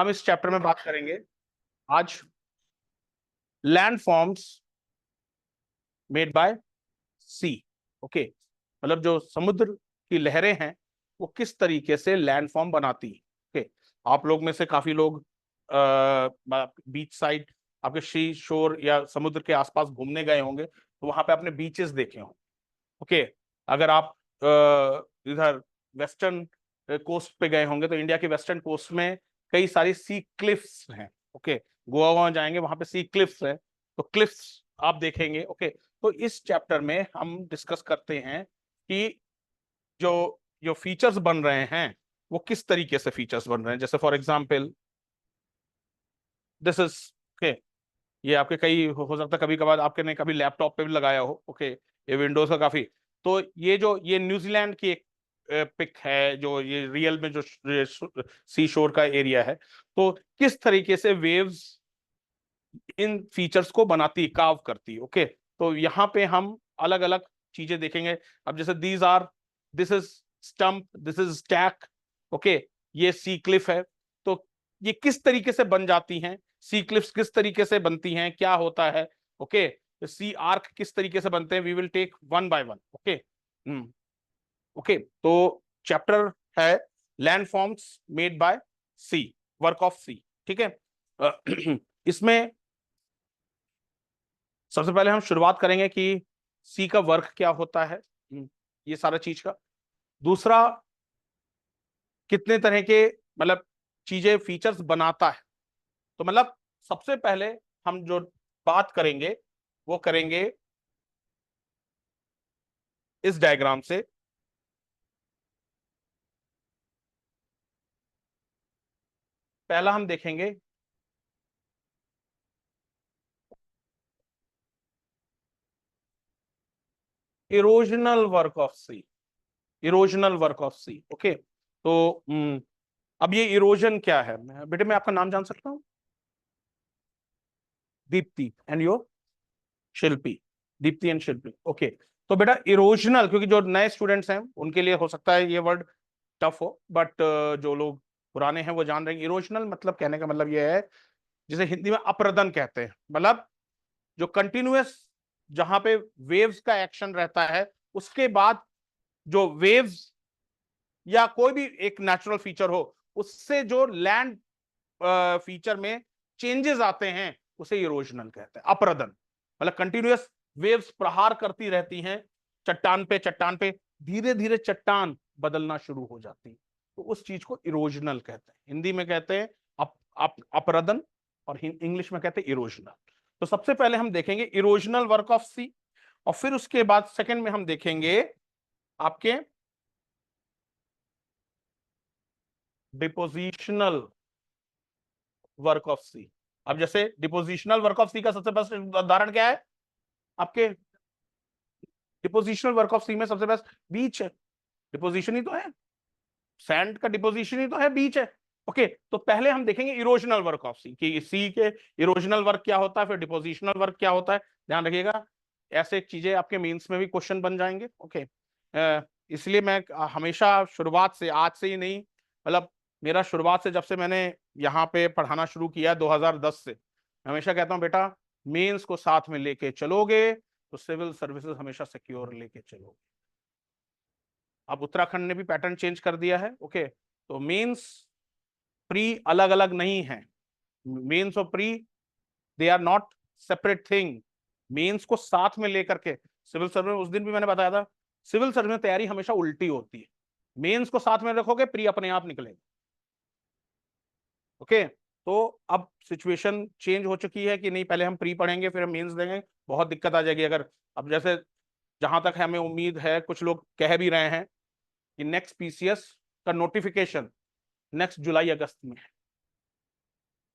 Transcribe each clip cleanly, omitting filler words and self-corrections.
हम इस चैप्टर में बात करेंगे आज land forms made by sea. Okay, मतलब जो समुद्र की लहरें हैं वो किस तरीके से लैंड फॉर्म बनाती है। ओके, आप लोग में से काफी लोग बीच साइड, आपके सी शोर या समुद्र के आसपास घूमने गए होंगे, तो वहां पे आपने बीचेस देखे होंगे। ओके, अगर आप इधर वेस्टर्न कोस्ट पे गए होंगे तो इंडिया के वेस्टर्न कोस्ट में कई सारी सी क्लिफ्स हैं। ओके, गोवा वहां जाएंगे, वहां पे सी क्लिफ्स है, तो क्लिफ्स आप देखेंगे। ओके, तो इस चैप्टर में हम डिस्कस करते हैं कि जो जो फीचर्स बन रहे हैं वो किस तरीके से फीचर्स बन रहे हैं। जैसे for example this is okay, ये आपके कई हो सकता है कभी कभार आपके ने कभी लैपटॉप पे भी लगाया हो। ओके, ये विंडोज का काफी, तो ये न्यूजीलैंड की एक पिक है, जो ये रियल में जो सी शोर का एरिया है। तो किस तरीके से वेव्स इन फीचर्स को बनाती, कार्व करती। ओके, तो यहाँ पे हम अलग अलग चीजें देखेंगे। अब जैसे this is stump, this is stack. Okay, ये सी क्लिफ है, तो ये किस तरीके से बन जाती हैं, सी क्लिफ्स किस तरीके से बनती हैं, क्या होता है। ओके, सी आर्क किस तरीके से बनते हैं, we will take one by one. Okay, okay, तो चैप्टर है land forms made by sea, work of sea. ठीक है, इसमें सबसे पहले हम शुरुआत करेंगे कि सी का वर्क क्या होता है, ये सारा चीज का। दूसरा, कितने तरह के मतलब चीजें फीचर्स बनाता है। तो मतलब सबसे पहले हम जो बात करेंगे वो करेंगे इस डायग्राम से। पहला हम देखेंगे erosional work of sea, erosional work of sea. Okay, तो अब ये इरोजन क्या है, बेटे मैं आपका नाम जान सकता हूँ? Deepti and your? Shilpi, Deepti and Shilpi. Okay, तो बेटा इरोजनल, क्योंकि जो नए स्टूडेंट्स हैं उनके लिए हो सकता है ये वर्ड टफ हो, बट जो लोग पुराने हैं वो जान रहे हैं। इरोजनल मतलब, कहने का मतलब ये है जिसे हिंदी में अपरदन कहते हैं, मतलब जो कंटिन्यूअस, जहां पे वेव्स का एक्शन रहता है, उसके बाद जो वेव्स या कोई भी एक नेचुरल फीचर हो उससे जो लैंड फीचर में चेंजेस आते हैं उसे इरोजनल कहते हैं, अपरदन। मतलब कंटिन्यूअस वेव्स प्रहार करती रहती हैं चट्टान पे, चट्टान पे धीरे धीरे चट्टान बदलना शुरू हो जाती है, तो उस चीज को इरोजनल कहते हैं। हिंदी में कहते हैं अपरदन, और इंग्लिश में कहते हैं इरोजनल। तो सबसे पहले हम देखेंगे इरोजनल वर्क ऑफ सी, और फिर उसके बाद सेकंड में हम देखेंगे आपके डिपोजिशनल वर्क ऑफ सी। अब जैसे डिपोजिशनल वर्क ऑफ सी का सबसे बेस्ट उदाहरण क्या है आपके? डिपोजिशनल वर्क ऑफ सी में सबसे बेस्ट बीच है, डिपोजिशन ही तो है, सैंड का डिपोजिशन ही तो है, बीच है। ओके, तो पहले हम देखेंगे इरोजनल वर्क ऑफ सी, कि सी के इरोजनल वर्क क्या होता है, फिर डिपोजिशनल वर्क क्या होता है। ध्यान रखिएगा, ऐसे चीजें आपके मेंस में भी क्वेश्चन बन जाएंगे। ओके, इसलिए मैं हमेशा शुरुआत से, आज से ही नहीं, मतलब मेरा शुरुआत से जब से मैंने यहाँ पे पढ़ाना शुरू किया 2010 से, मैं हमेशा कहता हूँ बेटा मेंस को साथ में लेके चलोगे तो सिविल सर्विसेज हमेशा सिक्योर लेके चलोगे। अब उत्तराखंड ने भी पैटर्न चेंज कर दिया है। ओके, तो मेंस प्री अलग अलग नहीं है, मेंस और pre they are not separate thing. Mains को साथ में लेकर के सिविल सर्विस, उस दिन भी मैंने बताया था सिविल सर्विस में तैयारी हमेशा उल्टी होती है, मेंस को साथ में रखोगे प्री अपने आप निकलेगा। ओके, तो अब सिचुएशन चेंज हो चुकी है कि नहीं, पहले हम प्री पढ़ेंगे फिर हम मेंस देंगे, बहुत दिक्कत आ जाएगी। अगर अब जैसे जहां तक हमें उम्मीद है, कुछ लोग कह भी रहे हैं कि नेक्स्ट पीसीएस का नोटिफिकेशन नेक्स्ट जुलाई अगस्त में है।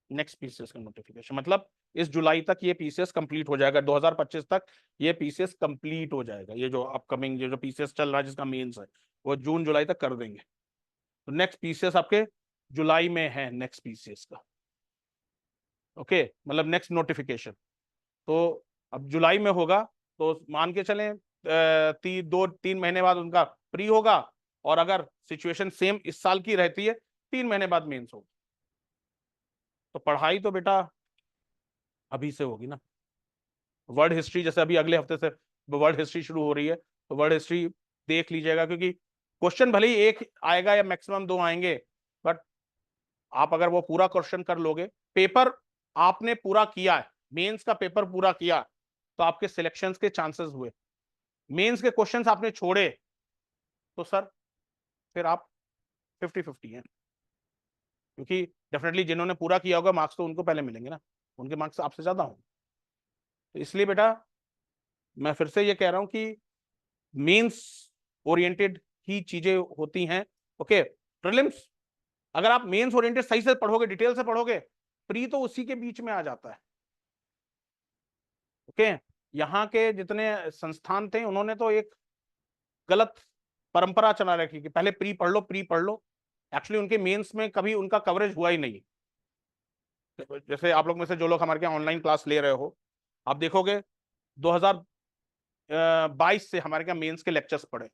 नेक्स्ट पीसीएस का नोटिफिकेशन मतलब इस जुलाई तक ये पीसीएस कंप्लीट हो जाएगा, 2025 तक ये पीसीएस कंप्लीट हो जाएगा। ये जो अपकमिंग जो पीसीएस चल रहा है जिसका मेंस है वो जून जुलाई तक कर देंगे, तो नेक्स्ट पीसीएस आपके जुलाई में है, नेक्स्ट पीसीएस का। ओके, मतलब नेक्स्ट नोटिफिकेशन तो अब जुलाई में होगा, तो मान के चलें 2-3 महीने बाद उनका प्री होगा, और अगर सिचुएशन सेम इस साल की रहती है 3 महीने बाद मेंस होगा। तो पढ़ाई तो बेटा अभी से होगी ना। वर्ल्ड हिस्ट्री जैसे अभी अगले हफ्ते से वर्ल्ड हिस्ट्री शुरू हो रही है, तो वर्ल्ड हिस्ट्री देख लीजिएगा, क्योंकि क्वेश्चन भले ही एक आएगा या मैक्सिमम दो आएंगे, बट आप अगर वो पूरा क्वेश्चन कर लोगे, पेपर आपने पूरा किया है, मेंस का पेपर पूरा किया, तो आपके सिलेक्शंस के चांसेस हुए। मेंस के क्वेश्चंस आपने छोड़े तो सर फिर आप 50-50 हैं, क्योंकि डेफिनेटली जिन्होंने पूरा किया होगा मार्क्स तो उनको पहले मिलेंगे ना, उनके मार्क्स आपसे ज्यादा होंगे। तो इसलिए बेटा मैं फिर से ये कह रहा हूं कि मेंस ओरिएंटेड ही चीजें होती हैं। ओके, प्रीलिम्स अगर आप मेंस ओरिएंटेड सही से पढ़ोगे, डिटेल से पढ़ोगे, प्री तो उसी के बीच में आ जाता है। ओके, यहाँ के जितने संस्थान थे उन्होंने तो एक गलत परंपरा चला रखी कि पहले प्री पढ़ लो, प्री पढ़ लो। एक्चुअली उनके मेंस में कभी उनका कवरेज हुआ ही नहीं। जैसे आप लोग में से जो लोग हमारे यहाँ ऑनलाइन क्लास ले रहे हो, आप देखोगे 2022 से हमारे यहाँ मेंस के लेक्चर्स पढ़े,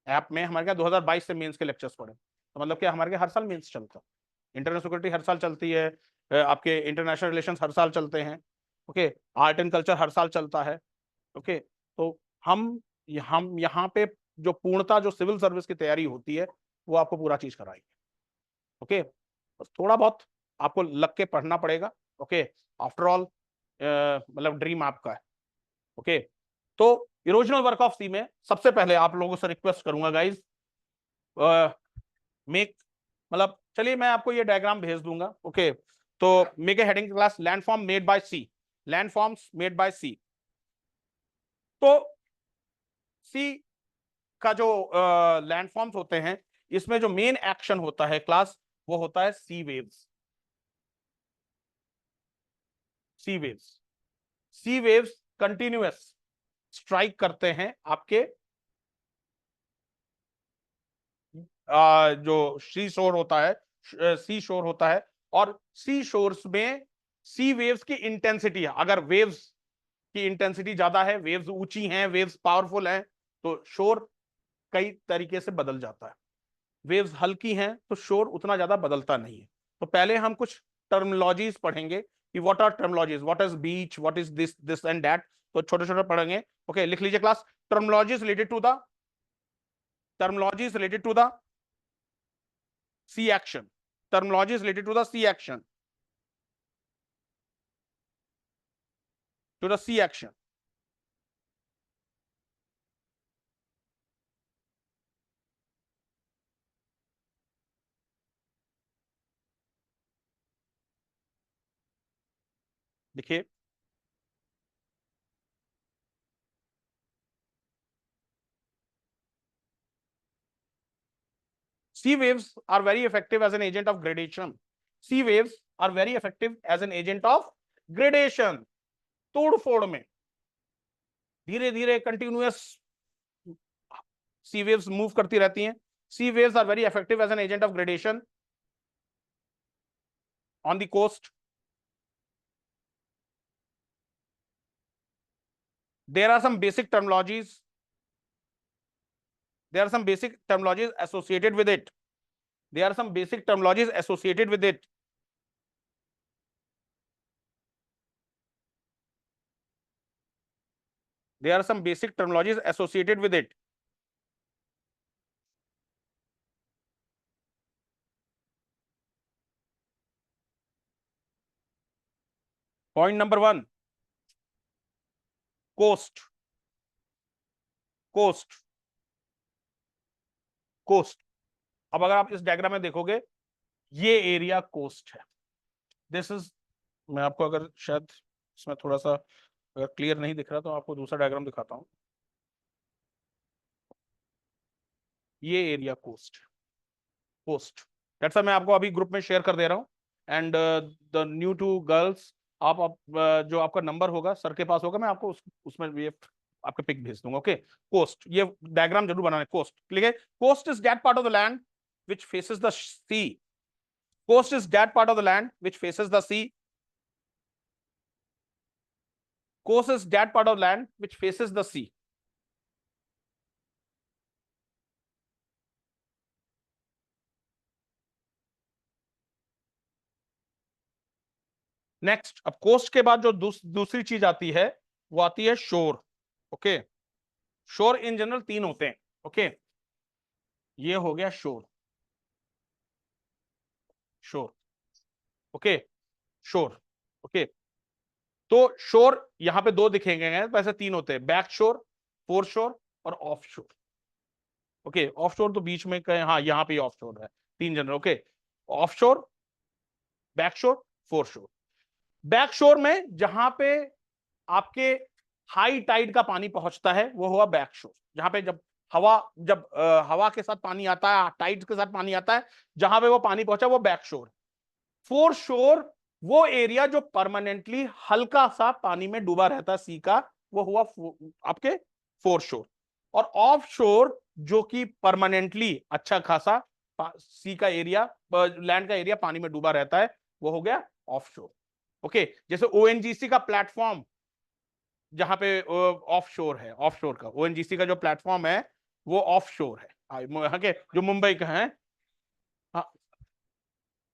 ऐप में हमारे यहाँ 2022 से मेंस के लेक्चर्स पढ़े, तो मतलब क्या हमारे यहाँ हर साल मेंस चलता है, इंटरनेशनल सिक्योरिटी हर साल चलती है, आपके इंटरनेशनल रिलेशंस हर साल चलते हैं। ओके, आर्ट एंड कल्चर हर साल चलता है। ओके, तो हम यहाँ पे जो पूर्णता जो सिविल सर्विस की तैयारी होती है वो आपको पूरा चीज कराएगी। ओके, बस थोड़ा बहुत आपको लग के पढ़ना पड़ेगा। ओके, आफ्टर ऑल मतलब ड्रीम आपका है। ओके, तो इरोजनल वर्क ऑफ सी में सबसे पहले आप लोगों से रिक्वेस्ट करूंगा गाइज, मेक मतलब चलिए मैं आपको ये डायग्राम भेज दूंगा। ओके, तो make a heading class landform made by sea, landforms made by sea. तो सी का जो लैंडफॉर्म्स होते हैं, इसमें जो मेन एक्शन होता है क्लास, वो होता है सी वेव्स। सी वेव्स, सी वेव्स कंटिन्यूअस स्ट्राइक करते हैं आपके जो सी शोर होता है, सी शोर होता है, और सी शोर्स में सी वेव्स की इंटेंसिटी है, अगर वेव्स की इंटेंसिटी ज्यादा है, वेव्स ऊंची हैं, वेव्स पावरफुल हैं, तो शोर कई तरीके से बदल जाता है। वेव्स हल्की हैं तो शोर उतना ज्यादा बदलता नहीं है। तो पहले हम कुछ टर्मिनोलॉजीज पढ़ेंगे कि what are terminologies, what is beach, what is this and that, तो छोटे छोटे पढ़ेंगे। ओके, लिख लीजिए class, terminologies related to the, terminologies related to the C action. Terminology is related to the C action. To the C action. देखिए C waves are very effective as an agent of gradation. C waves are very effective as an agent of gradation. तोड़ फोड़ में धीरे धीरे continuous सी waves move करती रहती हैं। Sea waves are very effective as an agent of gradation on the coast. There are some basic terminologies. There are some basic terminologies associated with it. There are some basic terminologies associated with it. There are some basic terminologies associated with it. Point number one, coast. Coast, coast. अब अगर आप इस diagram में देखोगे, ये area coast है। This is, मैं आपको अगर शायद इसमें थोड़ा सा अगर क्लियर नहीं दिख रहा तो आपको दूसरा डायग्राम दिखाता हूं। ये एरिया कोस्ट, कोस्ट दैट्स मैं आपको अभी ग्रुप में शेयर कर दे रहा हूं। And the new two girls, आप जो आपका नंबर होगा सर के पास होगा, मैं आपको उसमें ये आपके पिक भेज दूंगा। ओके, कोस्ट, ये डायग्राम जरूर बनाना है। कोस्ट लिखे, coast is that part of the land which faces the sea. Coast is that part of the land which faces the sea. Coast is that part of land which faces the sea. Next, अब coast के बाद जो दूसरी चीज आती है वो आती है शोर। ओके, शोर इन जनरल तीन होते हैं। ओके, ये हो गया शोर, शोर। ओके, शोर। ओके, तो शोर यहां पे दो दिखेंगे, वैसे तीन होते हैं, बैक शोर, फोर शोर और ऑफ शोर। ओके, ऑफ शोर तो बीच में कहीं, हाँ यहां पे ऑफ शोर है, तीन जनरल। ओके, ऑफ शोर, बैक शोर, फोर शोर। बैक शोर में जहां पे आपके हाई टाइड का पानी पहुंचता है वो हुआ बैक शोर, जहां पे जब हवा के साथ पानी आता है, टाइड के साथ पानी आता है, जहां पे वो पानी पहुंचा वो बैक शोर। फोर शोर वो एरिया जो परमानेंटली हल्का सा पानी में डूबा रहता है, सी का, वो हुआ आपके फोर शोर। और ऑफ शोर जो कि परमानेंटली अच्छा खासा सी का एरिया, लैंड का एरिया पानी में डूबा रहता है, वो हो गया ऑफ शोर। ओके, जैसे ओएनजीसी का प्लेटफॉर्म जहां पे ऑफ शोर है, ऑफ शोर का ओएनजीसी का जो प्लेटफॉर्म है वो ऑफ शोर है, यहाँ के जो मुंबई का है। हाँ,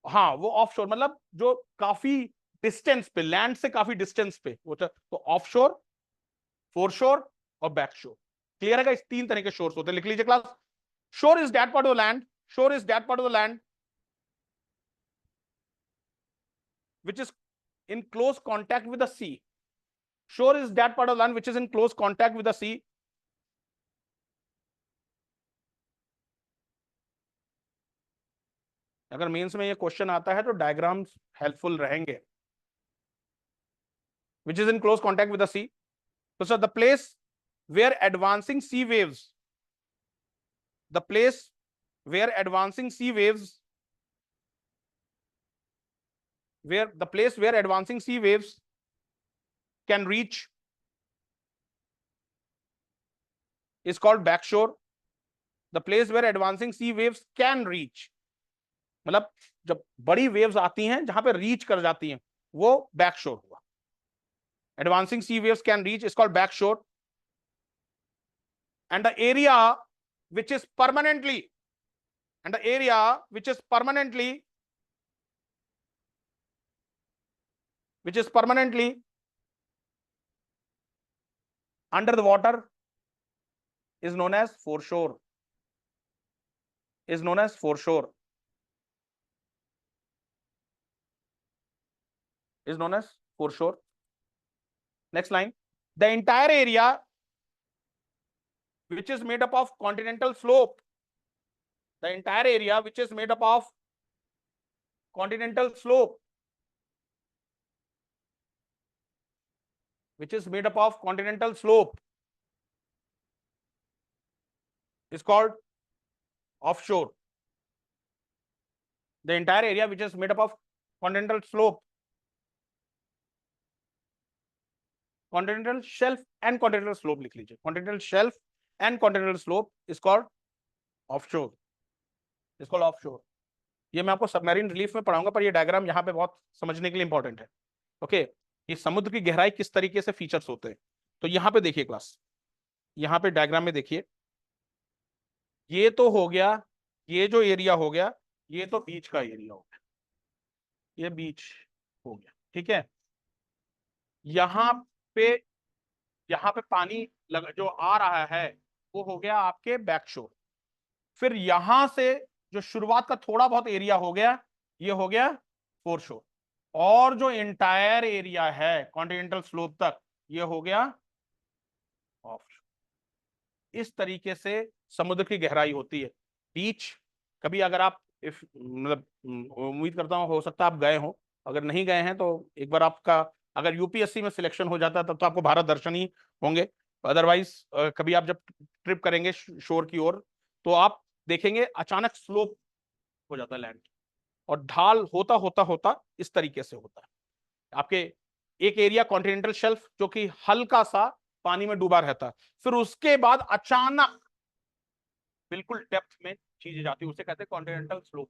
हाँ वो ऑफ शोर मतलब जो काफी डिस्टेंस पे, लैंड से काफी डिस्टेंस पे वो, तो ऑफ शोर, फोर शोर और बैक शोर। क्लियर है? इस तीन तरह के शोर्स होते हैं, लिख लीजिए class. Shore is that part of land, shore is that part of the land which is in close contact with the sea. Shore is that part of land which is in close contact with the sea. अगर mains में ये question आता है तो diagrams helpful रहेंगे। which is in close contact with the sea. So sir, the place where advancing sea waves, the place where advancing sea waves, where the place where advancing sea waves can reach is called backshore. The place where advancing sea waves can reach, मतलब जब बड़ी waves आती हैं जहां पे reach कर जाती हैं वो बैकशोर हुआ। Advancing sea waves can reach is called backshore. And the area which is permanently, and the area which is permanently, which is permanently under the water is known as foreshore, is known as foreshore, is known as foreshore. Next line, the entire area which is made up of continental slope, the entire area which is made up of continental slope, which is made up of continental slope is called offshore. The entire area which is made up of continental slope, continental shelf and continental slope लिख लीजिए, continental shelf and continental slope is called offshore, is called offshore. ये मैं आपको submarine relief में पढ़ाऊंगा, पर ये diagram यहाँ पे बहुत समझने के लिए इंपॉर्टेंट है। ओके, ये समुद्र की गहराई किस तरीके से फीचर्स होते हैं, तो यहाँ पे देखिए क्लास, यहाँ पे डायग्राम में देखिए, ये तो हो गया, ये जो एरिया हो गया ये तो बीच का एरिया हो गया, ये बीच हो गया, ठीक है। यहाँ पे, यहाँ पे पानी जो आ रहा है वो हो गया आपके बैक शोर। फिर यहां से जो शुरुआत का थोड़ा बहुत एरिया हो गया ये हो गया फोर शोर, और जो इंटायर एरिया है कॉन्टिनेंटल स्लोप तक ये हो गया ऑफ शोर। इस तरीके से समुद्र की गहराई होती है। बीच, कभी अगर आप मतलब उम्मीद करता हूं हो सकता है आप गए हो, अगर नहीं गए हैं तो एक बार आपका अगर यूपीएससी में सिलेक्शन हो जाता है तब तो आपको भारत दर्शन ही होंगे। अदरवाइज कभी आप जब ट्रिप करेंगे शोर की ओर तो आप देखेंगे अचानक स्लोप हो जाता है लैंड, और ढाल होता होता होता इस तरीके से होता है आपके एक एरिया कॉन्टिनेंटल शेल्फ जो कि हल्का सा पानी में डूबा रहता है, फिर उसके बाद अचानक बिल्कुल डेप्थ में चीजें जाती है, उसे कहते हैं कॉन्टिनेंटल स्लोप।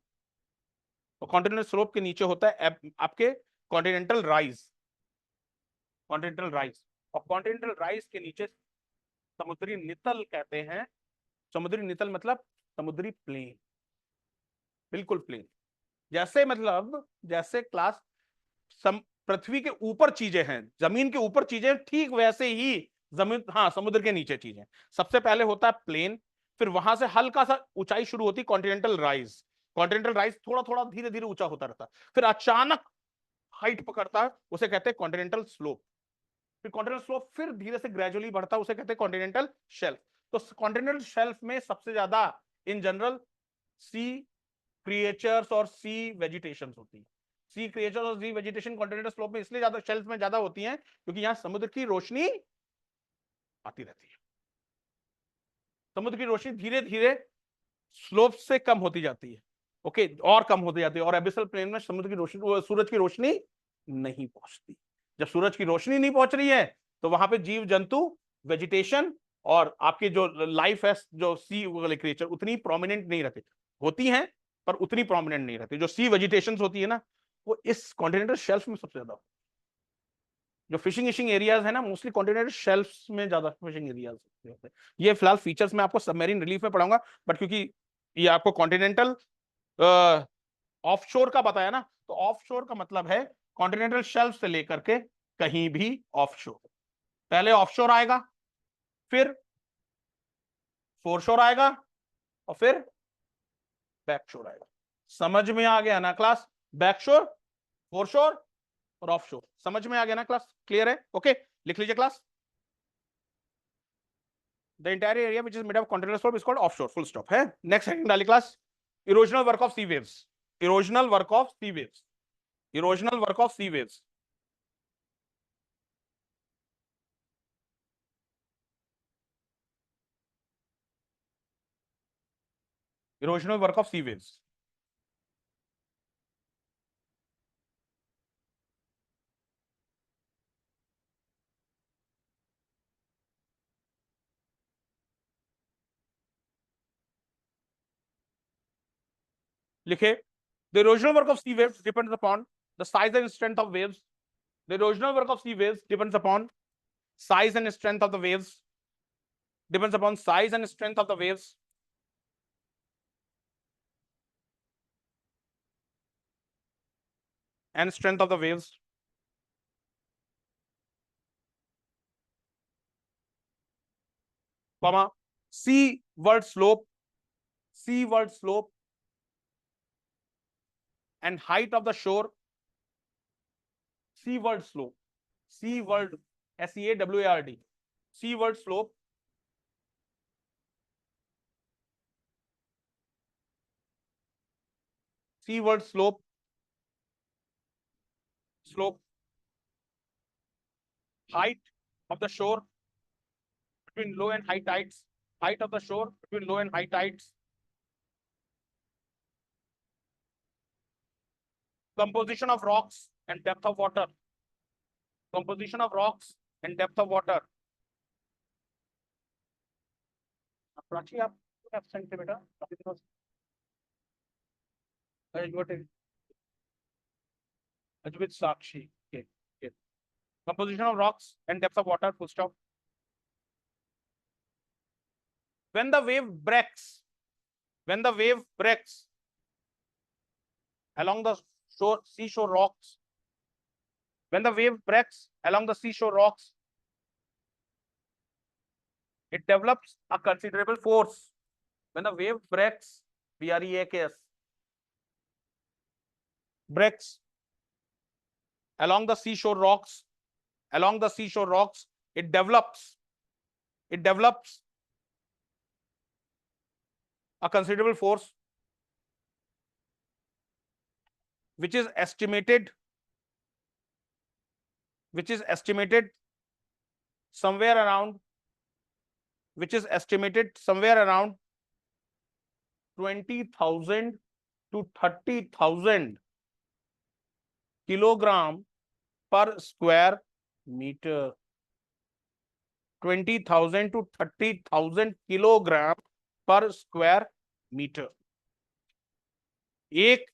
तो कॉन्टिनेंटल स्लोप के नीचे होता है आपके कॉन्टिनेंटल राइज, कॉन्टिनेंटल राइज, और कॉन्टिनेंटल राइज के नीचे समुद्री नितल कहते हैं। समुद्री नितल मतलब समुद्री प्लेन, बिल्कुल प्लेन, जैसे मतलब जैसे क्लास पृथ्वी के ऊपर चीजें हैं, जमीन के ऊपर चीजें, ठीक वैसे ही जमीन, हाँ, समुद्र के नीचे चीजें। सबसे पहले होता है प्लेन, फिर वहां से हल्का सा ऊंचाई शुरू होती, कॉन्टिनेंटल राइज। कॉन्टिनेंटल राइज थोड़ा थोड़ा धीरे धीरे ऊंचा होता रहता है, फिर अचानक हाइट पकड़ता है, उसे कहते हैं कॉन्टिनेंटल स्लोप। फिर कॉन्टिनेंटल स्लोप फिर धीरे से ग्रेजुअली बढ़ता है, उसे कहते हैं कॉन्टिनेंटल शेल्फ। तो कॉन्टिनेंटल शेल्फ में सबसे ज्यादा इन जनरल सी क्रिएचर्स और सी वेजिटेशन होती है। सी क्रिएचर्स और सी वेजिटेशन कॉन्टिनेंटल स्लोप में इसलिए ज्यादा, शेल्फ में ज्यादा होती हैं, क्योंकि यहां समुद्र की रोशनी आती रहती है। समुद्र की रोशनी धीरे धीरे स्लोप से कम होती जाती है, ओके, और कम होती जाती है, और एबिसल प्लेन में समुद्र की रोशनी, सूरज की रोशनी नहीं पहुंचती। जब सूरज की रोशनी नहीं पहुंच रही है तो वहां पे जीव जंतु, वेजिटेशन और आपकी जो लाइफ है, जो सी वाले क्रिएचर उतनी प्रोमिनेंट नहीं रहती, होती हैं पर उतनी प्रोमिनेंट नहीं रहती। जो सी वेजिटेशन होती है ना, वो इस कॉन्टिनेंटल शेल्फ में सबसे ज्यादा। जो फिशिंग इशिंग एरियाज है ना, मोस्टली कॉन्टिनेंटल शेल्फ्स में ज्यादा फिशिंग एरियाज होते हैं। ये फिलहाल फीचर्स मैं आपको सबमरीन रिलीफ में पढ़ाऊंगा, बट क्योंकि ये आपको कॉन्टिनेंटल ऑफशोर का बताया ना, तो ऑफशोर का मतलब है कॉन्टिनेंटल शेल्फ से लेकर के कहीं भी ऑफशोर। पहले ऑफशोर आएगा, फिर फोरशोर आएगा, और फिर बैकशोर आएगा। समझ में आ गया ना क्लास? बैकशोर, फोरशोर और ऑफशोर, समझ में आ गया ना क्लास? क्लियर है? ओके, लिख लीजिए class. The entire area which is made of continental slope is called offshore, full stop है। next heading डाली class, erosional work of sea waves। erosional work of sea waves, erosional work of sea waves। erosional work of sea waves। लिखे, the erosional work of sea waves depends upon the size and strength of waves। the erosional work of sea waves depends upon size and strength of the waves, depends upon size and strength of the waves and strength of the waves, comma, seaward slope, seaward slope and height of the shore, seaward slope, seaward, SEAWARD, seaward slope, seaward slope, slope, height of the shore between low and high tides, height of the shore between low and high tides, composition of rocks and depth of water, composition of rocks and depth of water। Prachi, आप absent थे बेटा काफी दिनों से। Ajit Sakshi, okay, okay। composition of rocks and depth of water, full stop। when the wave breaks, when the wave breaks along the shore, seashore rocks, when the wave breaks along the seashore rocks, it develops a considerable force। when the wave breaks, BREAKS, breaks along the seashore rocks, along the seashore rocks, it develops a considerable force which is estimated somewhere around, which is estimated somewhere around 20,000 to 30,000 kilogram per square meter। 20,000 to 30,000 kilogram पर square metre. एक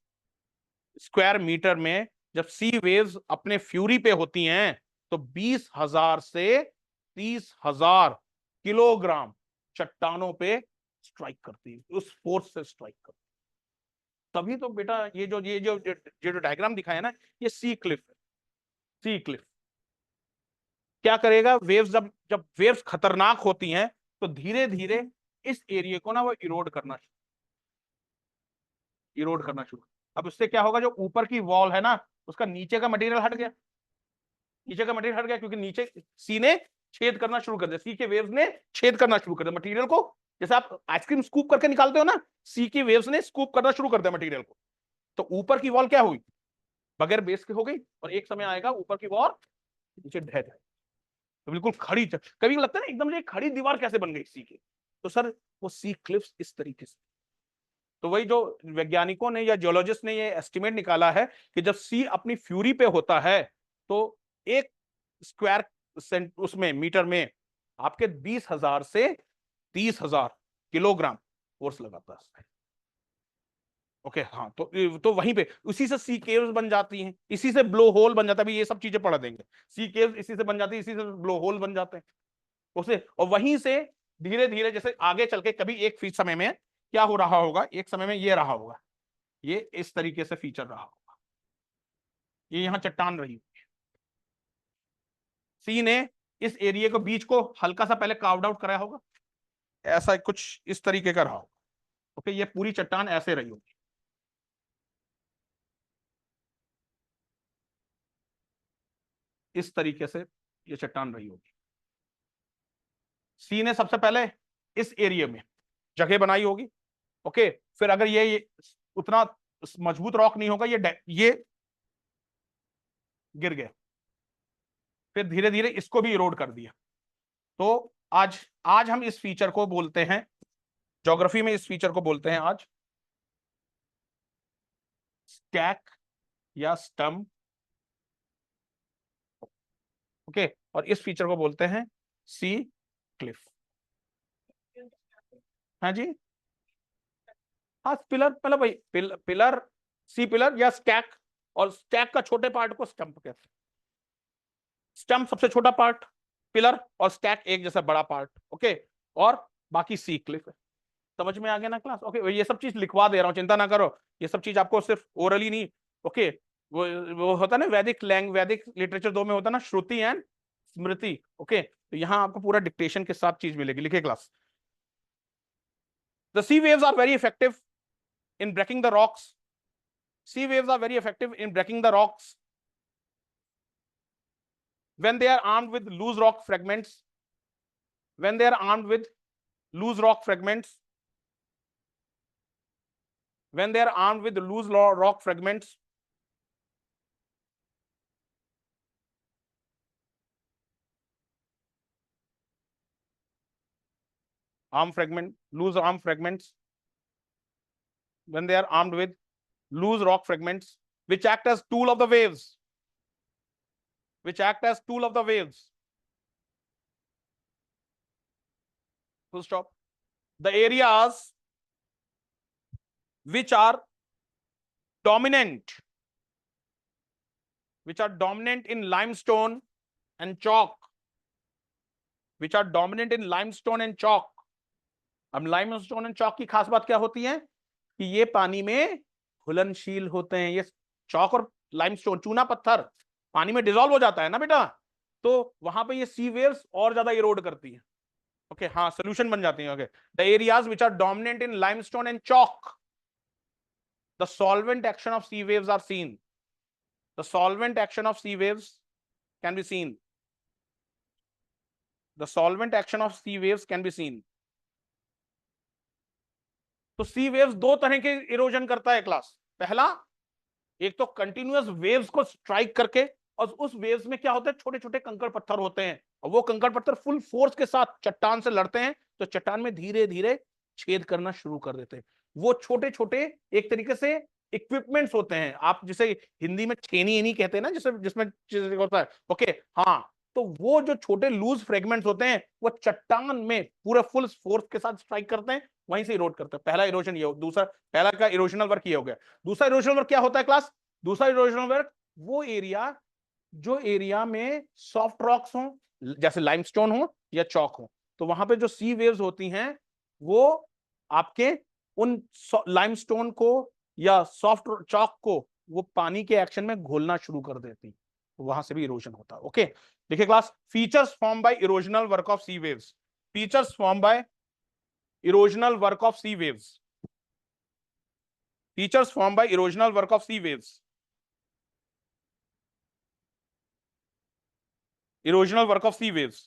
square metre में जब सी waves अपने fury पे होती हैं तो 20,000 से 30,000 किलोग्राम चट्टानों पे स्ट्राइक करती है, उस फोर्स से स्ट्राइक करती है। तभी तो बेटा ये जो डायग्राम दिखाया ना, ये सी क्लिफ है। सी क्लिफ क्या करेगा, वेव्स जब जब वेव्स खतरनाक होती हैं तो धीरे धीरे इस एरिया को ना वो इरोड करना शुरू। अब उससे क्या होगा, जो ऊपर की वॉल है ना, उसका नीचे का मटेरियल हट गया, नीचे का मटेरियल हट गया, क्योंकि नीचे सी ने छेद करना शुरू कर दिया, सी के वेव्स ने छेद करना शुरू कर दिया मटेरियल को। जैसे आप आइसक्रीम स्कूप करके निकालते हो ना, सी की वेव्स ने स्कूप करना शुरू कर दिया मटेरियल को। तो ऊपर की वॉल क्या हुई, बगैर बेस के हो गई, और एक समय आएगा ऊपर की वॉल नीचे ढह जाएगी, तो बिल्कुल खड़ी। कभी लगता है ना एकदम से खड़ी दीवार कैसे बन गई सी की, तो सर वो सी क्लिफ्स इस तरीके से। तो वही जो वैज्ञानिकों ने या जियोलॉजिस्ट ने ये एस्टिमेट निकाला है कि जब सी अपनी फ्यूरी पे होता है तो एक स्क्वायर उसमें मीटर में आपके 20,000 से 30,000 किलोग्राम फोर्स लगाता है। ओके हाँ, तो वहीं पे उसी से सी केव्स बन जाती हैं, इसी से ब्लो होल बन जाता है। अभी ये सब चीजें पढ़ देंगे, सी केव्स इसी से बन जाती है, इसी से ब्लो होल बन जाते हैं उसे। और वहीं से धीरे धीरे जैसे आगे चल के कभी एक फीट समय में क्या हो रहा होगा, एक समय में ये रहा होगा, ये इस तरीके से फीचर रहा होगा, ये यहां चट्टान रही होगी, सी ने इस एरिया को बीच को हल्का सा पहले कार्व्ड आउट कराया होगा, ऐसा कुछ इस तरीके का रहा होगा। ओके, ये पूरी चट्टान ऐसे रही होगी, इस तरीके से ये चट्टान रही होगी। सी ने सबसे पहले इस एरिया में जगह बनाई होगी। ओके, फिर अगर ये उतना मजबूत रॉक नहीं होगा, ये गिर गया, फिर धीरे धीरे इसको भी इरोड कर दिया। तो आज आज हम इस फीचर को बोलते हैं, ज्योग्राफी में इस फीचर को बोलते हैं आज स्टैक या स्टम्प। ओके, और इस फीचर को बोलते हैं सी क्लिफ। हाँ जी, हाँ पिलर, मतलब भाई पिलर, सी पिलर या स्टैक, और स्टैक का छोटे पार्ट को स्टंप कहते हैं। स्टंप सबसे छोटा पार्ट, पिलर और स्टैक एक जैसा बड़ा पार्ट। ओके, और बाकी सी क्लिफ है। समझ में आ गया ना क्लास? ओके, ये सब चीज लिखवा दे रहा हूँ, चिंता ना करो, ये सब चीज आपको सिर्फ ओरली नहीं। ओके, वो होता है ना वैदिक लिटरेचर 2 में होता है ना, श्रुति एंड स्मृति। ओके, तो यहाँ आपको पूरा डिक्टेशन के साथ चीज मिलेगी, लिखे class. The sea waves are very effective in breaking the rocks. Sea waves are very effective in breaking the rocks when they are armed with loose rock fragments. When they are armed with loose rock fragments. When they are armed with loose rock fragments. Loose arm fragments. When they are armed with loose rock fragments, which act as tool of the waves. Which act as tool of the waves. Full stop. The areas which are dominant in limestone and chalk. Which are dominant in limestone and chalk. अब limestone and चौक की खास बात क्या होती है कि ये पानी में घुलनशील होते हैं। ये चौक और लाइमस्टोन, चूना पत्थर पानी में डिसॉल्व हो जाता है ना बेटा, तो वहां पे ये सी वेव्स और ज्यादा इरोड करती है। ओके हाँ, सोल्यूशन बन जाती है। Okay, the areas which are dominant in limestone and chalk, the solvent action of sea waves are seen. The solvent action of sea waves can be seen. The solvent action of sea waves can be seen. तो sea waves दो तरह के erosion करता है class. पहला, एक तो continuous waves को स्ट्राइक करके, और उस वेव्स में क्या होता है, छोटे छोटे कंकड़ पत्थर होते हैं, और वो कंकड़ पत्थर फुल फोर्स के साथ चट्टान से लड़ते हैं, तो चट्टान में धीरे धीरे छेद करना शुरू कर देते हैं। वो छोटे छोटे एक तरीके से इक्विपमेंट्स होते हैं, आप जिसे हिंदी में छेनी एनी कहते हैं ना, जिसमें जिसमें होता है। ओके हाँ, तो वो जो छोटे लूज फ्रेगमेंट्स होते हैं वो चट्टान में पूरे फुल फोर्स के साथ स्ट्राइक करते हैं, वहीं से इरोड करते हैं। पहला इरोजन ये, दूसरा पहला का इरोजनल वर्क ये हो गया। दूसरा इरोजनल वर्क क्या होता है क्लास? दूसरा इरोजनल वर्क वो एरिया जो एरिया में सॉफ्ट रॉक्स हो, जैसे लाइमस्टोन हो या चौक हो, तो वहां पे जो सी वेव्स होती हैं वो आपके उन लाइमस्टोन को या सॉफ्ट चौक को वो पानी के एक्शन में घोलना शुरू कर देती। वहां से भी इरोजन होता है। ओके, देखिए class, features form by erosional work of sea waves, features form by erosional work of sea waves, features formed by erosional work of sea waves, erosional work of sea waves.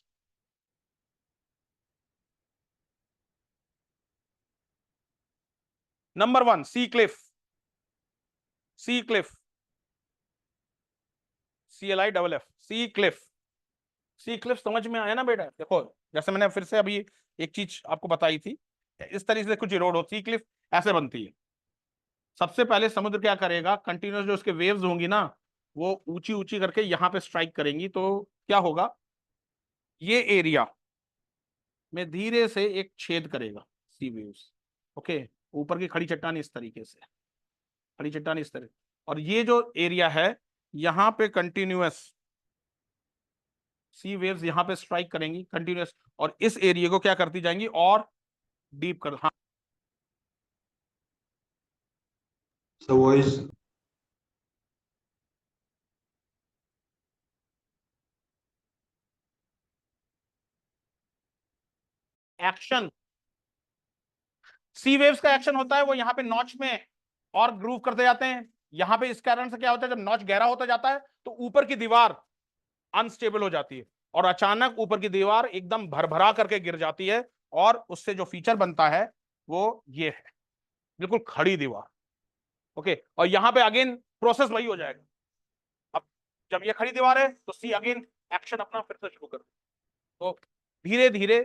Number one, sea cliff, sea cliff, CLIFF, sea cliff, sea cliff समझ में आया ना बेटा? देखो, जैसे मैंने फिर से अभी एक चीज आपको बताई थी, इस तरीके से कुछ इरोड हो, सी क्लिफ ऐसे बनती है। सबसे पहले समुद्र क्या करेगा, कंटिन्यूस जो उसके वेव्स होंगी ना, वो ऊंची ऊंची करके यहाँ पे स्ट्राइक करेंगी, तो क्या होगा, ये एरिया में धीरे से एक छेद करेगा सी वेव्स। ओके, ऊपर की खड़ी चट्टान इस तरीके से, खड़ी चट्टान इस तरह, और ये जो एरिया है यहाँ पे कंटिन्यूअस सी वेव्स यहाँ पे स्ट्राइक करेंगी कंटिन्यूअस, और इस एरिया को क्या करती जाएंगी और डीप कर, हाँ So voice एक्शन, सी वेव्स का एक्शन होता है वो यहाँ पे नॉच में और ग्रूव करते जाते हैं। यहाँ पे इस कारण से क्या होता है, जब नॉच गहरा होता जाता है तो ऊपर की दीवार अनस्टेबल हो जाती है और अचानक ऊपर की दीवार एकदम भरभरा करके गिर जाती है, और उससे जो फीचर बनता है वो ये है, बिल्कुल खड़ी दीवार। ओके, और यहाँ पे अगेन प्रोसेस वही हो जाएगा। अब जब ये खड़ी दीवार है तो सी अगेन एक्शन अपना फिर से शुरू कर, तो धीरे धीरे,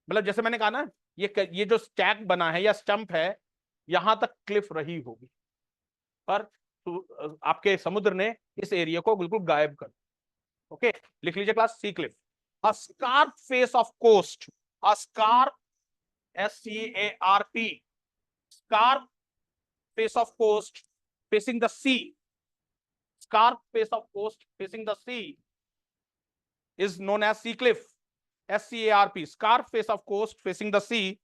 मतलब जैसे मैंने कहा ना, ये जो स्टैक बना है या स्टंप है, यहां तक क्लिफ रही होगी, पर आपके समुद्र ने इस एरिया को बिल्कुल गायब कर। ओके, लिख लीजिए class, sea cliff, a scarp face of coast, a scarp, SCARP, scarp face of coast facing the sea, scarp face of coast facing the sea is known as sea cliff, SCARP, scarp face of coast facing the sea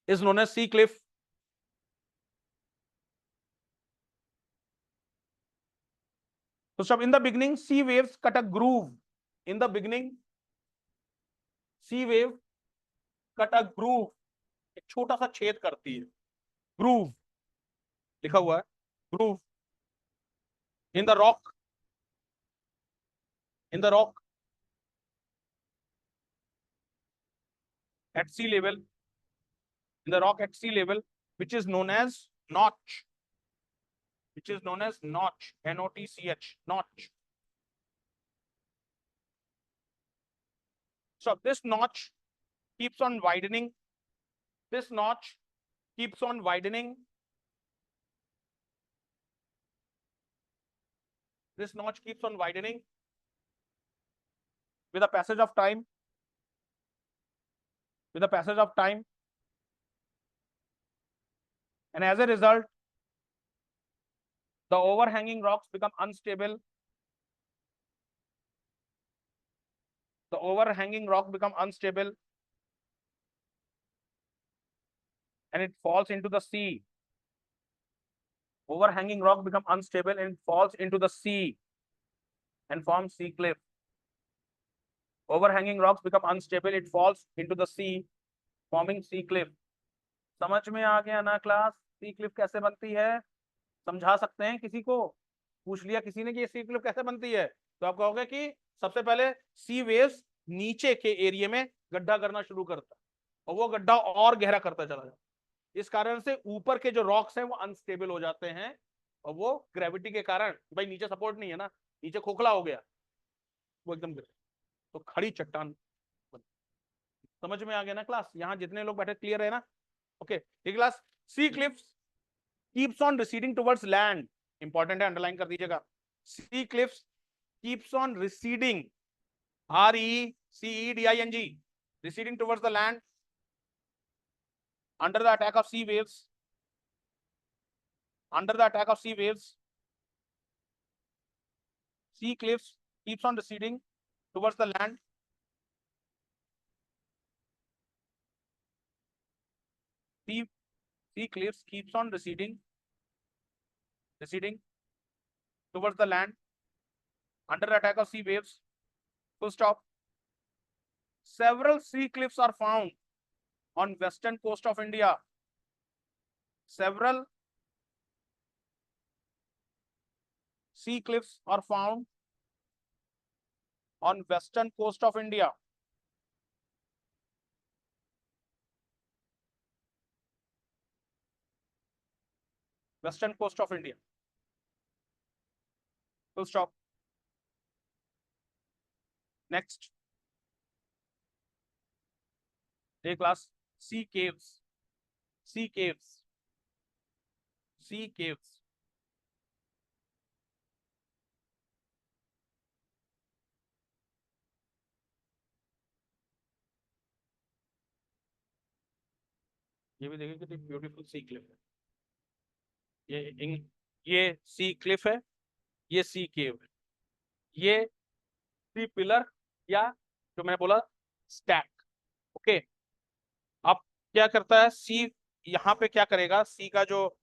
is known as sea cliff. So in the beginning sea waves cut a groove, in the beginning sea wave cut a groove, एक छोटा सा छेद करती है, groove लिखा हुआ है, groove in the rock, in the rock at sea level, in the rock at sea level, which is known as notch, which is known as notch, NOTCH, notch. So this notch keeps on widening, this notch keeps on widening, this notch keeps on widening with the passage of time, with the passage of time, and as a result the overhanging rocks become unstable, the overhanging rock become unstable and it falls into the sea, overhanging rock become unstable and it falls into the sea and forms sea cliff, overhanging rocks become unstable, it falls into the sea forming sea cliff. समझ में आ गया ना class, sea Cliff कैसे बनती है? समझा सकते हैं किसी को? पूछ लिया किसी ने कि ये सी क्लिफ कैसे बनती है, तो आप कहोगे कि सबसे पहले सी वेव्स नीचे के एरिया में गड्ढा करना शुरू करता है और वो गड्ढा और गहरा करता चला जाता है, इस कारण से ऊपर के जो रॉक्स हैं वो अनस्टेबल हो जाते हैं और वो ग्रेविटी के कारण, भाई नीचे सपोर्ट नहीं है ना, नीचे खोखला हो गया, वो एकदम गिर, तो खड़ी चट्टान। समझ में आ गया ना क्लास? यहाँ जितने लोग बैठे क्लियर है ना? Okay, class, sea cliffs keeps on receding towards land, important है, अंडरलाइन कर दीजिएगा, sea cliffs keeps on receding, RECEDING, receding towards the land under the attack of sea waves, under the attack of sea waves, sea cliffs keeps on receding towards the land, sea cliffs keeps on receding towards the land under attack of sea waves. Full stop. Several sea cliffs are found on western coast of India. Several sea cliffs are found on western coast of India. Western coast of India. Full stop. Next. A class. Sea caves. Sea caves. Sea caves. ये भी देखिए कितनी beautiful सी Cliff है। ये सी Cliff है, ये सी केव है, ये सी पिलर या जो मैंने बोला स्टैक। ओके, अब क्या करता है सी, यहाँ पे क्या करेगा सी का जो,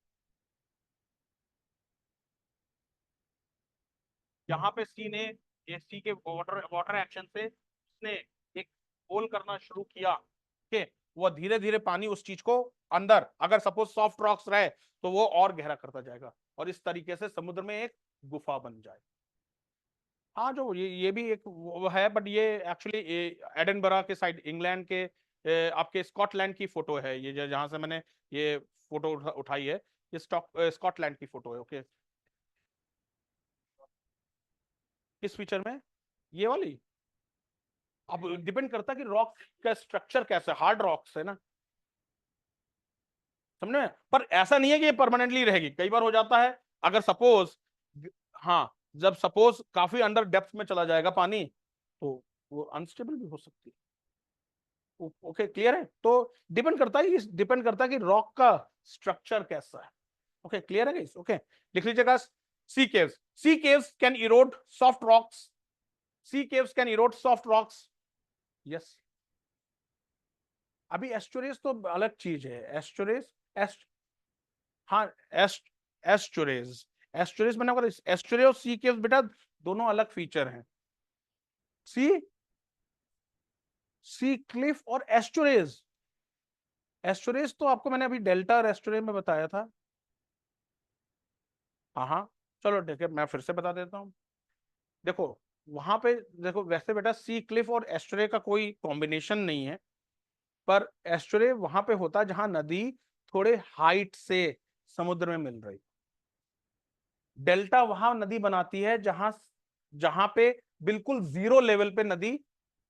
यहाँ पे सी ने ये सी के वाटर वाटर एक्शन से उसने एक होल करना शुरू किया। ओके, वो धीरे धीरे पानी उस चीज को अंदर, अगर सपोज सॉफ्ट रॉक्स रहे तो वो और गहरा करता जाएगा और इस तरीके से समुद्र में एक गुफा बन जाए। हाँ, जो ये भी एक वो है, बट ये एक्चुअली एडिनबरा के साइड, इंग्लैंड के आपके स्कॉटलैंड की फोटो है ये, जहां से मैंने ये फोटो उठाई है, ये स्कॉटलैंड की फोटो है। ओके, किस फीचर में? ये वाली। अब डिपेंड करता है कि रॉक का स्ट्रक्चर कैसा है, हार्ड रॉक्स है ना, समझ में? पर ऐसा नहीं है कि ये परमानेंटली रहेगी, कई बार हो जाता है अगर सपोज, हाँ, जब सपोज काफी अंडर डेप्थ में चला जाएगा पानी तो वो अनस्टेबल भी हो सकती है। ओके, क्लियर है? तो डिपेंड करता है कि रॉक का स्ट्रक्चर कैसा है। ओके, क्लियर है गाइस? ओके, लिख लीजिएगा sea caves. Sea caves can erode soft rocks. Sea caves can erode soft rocks. Yes. अभी एस्चुरेज तो अलग चीज है। एस्चुरेज, एस्ट हाँ, एस्चुरेज, एस्चुरेज मैंने आपको, एस्चुरेज और सी केव्स बेटा दोनों अलग फीचर हैं। सी सी क्लिफ और एस्चुरेज, एस्चुरेज तो आपको मैंने अभी डेल्टा और एस्चुरेज में बताया था। हाँ हाँ, चलो ठीक है, मैं फिर से बता देता हूँ। देखो वहां पे, देखो वैसे बेटा सी क्लिफ और एस्चुरे का कोई कॉम्बिनेशन नहीं है, पर एस्चुरे वहां पे होता है जहां नदी थोड़े हाइट से समुद्र में मिल रही। डेल्टा वहां नदी बनाती है जहां जहां पे बिल्कुल जीरो लेवल पे नदी